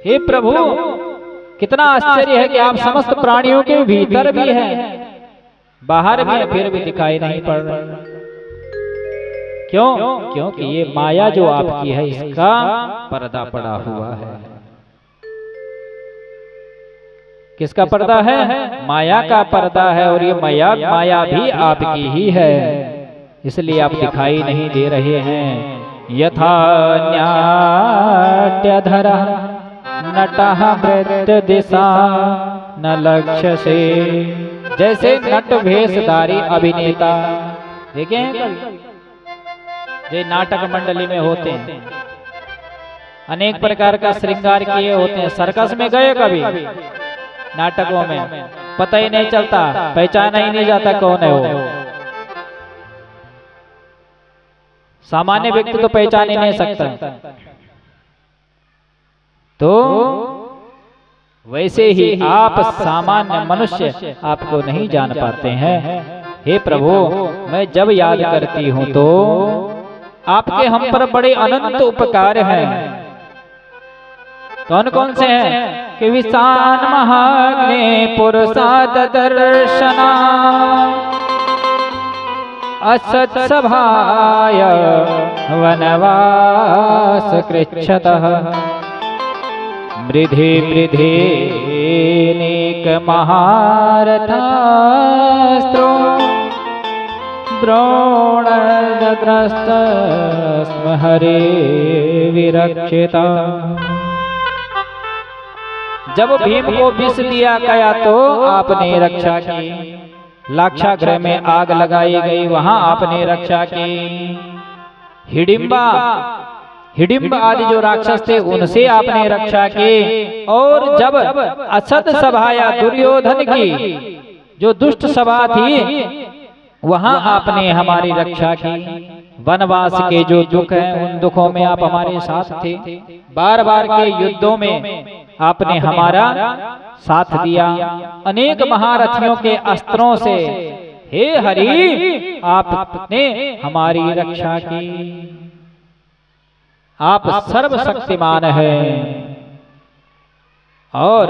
हे प्रभु, कितना आश्चर्य है कि आप समस्त प्राणियों के भीतर भी हैं, बाहर भी फिर भी दिखाई नहीं पड़ रहे। क्यों? क्योंकि ये माया जो आपकी है इसका पर्दा पड़ा हुआ है। किसका पर्दा है? माया का पर्दा है और ये माया भी आपकी ही है, इसलिए आप दिखाई नहीं दे रहे हैं। यथा नाट्यधरः नटः वृत्तदिशा न लक्ष्य से। जैसे नट भेषधारी अभिनेता देखे हैं कभी, जो नाटक मंडली में होते हैं, अनेक प्रकार का श्रृंगार किए होते हैं। सर्कस में गए कभी, नाटकों में पता ही नहीं चलता, पहचाना ही नहीं जाता कौन है वो। सामान्य व्यक्ति तो पहचान ही नहीं सकता। तो वैसे ही आप सामान्य मनुष्य आपको नहीं जान पाते हैं। हे प्रभु, मैं जब याद करती हूँ तो आपके हम पर बड़े अनंत उपकार हैं। कौन कौन से हैं? कि विशान महाग्नि पुरुषाद दर्शना, असत सभाय वनवास कृच्छतः, मृधे मृधे नेक महारथास्त्रो, द्रोणद्रस्त स्म हरे विरक्षिता। जब भीम को विष दिया गया तो आपने रक्षा की, लाक्षागृह में आग लगाई गई, वहां आपने रक्षा की। हिडिंबा आदि जो राक्षस थे उनसे आपने रक्षा की। और जब असत सभाया दुर्योधन की जो दुष्ट सभा थी, वहां आपने हमारी रक्षा की। वनवास के जो दुख हैं उन दुखों में आप हमारे साथ थे। बार बार के युद्धों में आपने हमारा साथ दिया। अनेक महारथियों के अस्त्रों से हे हरि आपने हमारी रक्षा की। आप सर्वशक्तिमान हैं। और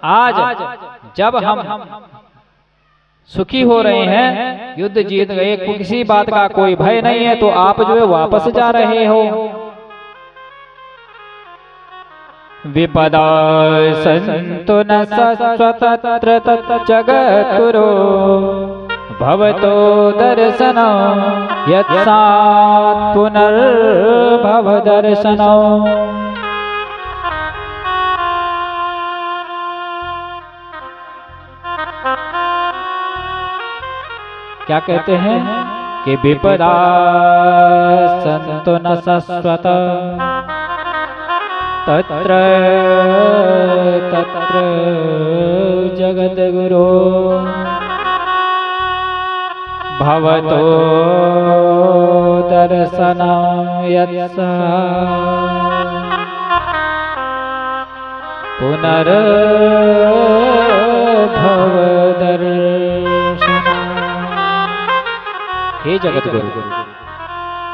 आज जब हम सुखी हो रहे हैं, युद्ध जीत गए, किसी बात का कोई भय नहीं है, तो आप जो है वापस जा रहे हो। विपदा सन्तु न सत्वतत्र तच्चगत्पुरो, भवतो दर्शनो यत्सात् पुनर्भव दर्शनो। क्या कहते हैं कि विपदा सन्तु न सस्वत तत्र तत्र जगद्गुरो, भवतो दर्शनं यत्सात् पुनर्भव दर्शनं। हे जगद्गुरु,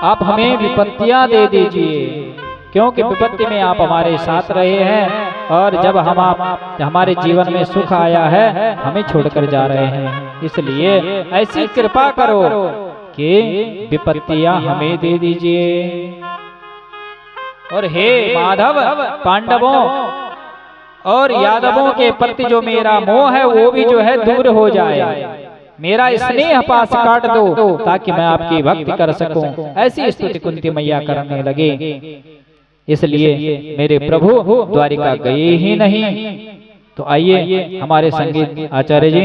आप हमें विपत्तियां दे दीजिए, क्योंकि विपत्ति में आप हमारे साथ रहे हैं। और जब हमारे जीवन में सुख आया है, हमें छोड़कर जा रहे हैं। इसलिए ऐसी कृपा करो कि विपत्तियां हमें दे दीजिए। और हे माधव, पांडवों और यादवों के प्रति जो मेरा मोह है वो भी जो है दूर हो जाए। मेरा स्नेह पास काट दो ताकि मैं आपकी भक्ति कर सकूं। ऐसी स्तुति कुंती मैया करने लगे। इसलिए मेरे प्रभु द्वारिका गए ही नहीं। तो आइए हमारे संगीत आचार्य जी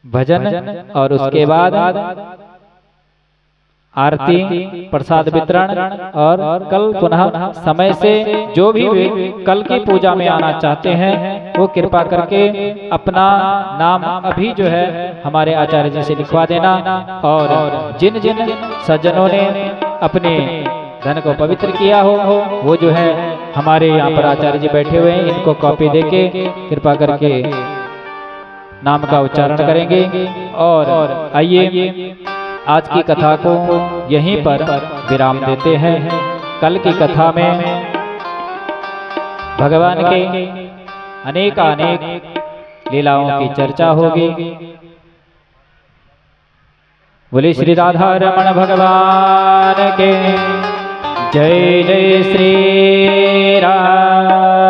भजन और उसके बाद आरती, प्रसाद वितरण, और कल पुनः समय से जो भी कल की पूजा में आना चाहते हैं वो कृपा करके अपना नाम अभी जो है हमारे आचार्य जी से लिखवा देना। और जिन जिन सज्जनों ने अपने धन को पवित्र किया हो वो जो है हमारे यहाँ पर आचार्य जी बैठे हुए हैं, इनको कॉपी देके कृपा करके नाम का उच्चारण करेंगे। और आइए आज की कथा को यहीं पर विराम देते हैं। कल की कथा में भगवान के अनेक लीलाओं की चर्चा होगी। बोले श्री राधा रमण भगवान के जय जय श्री राम।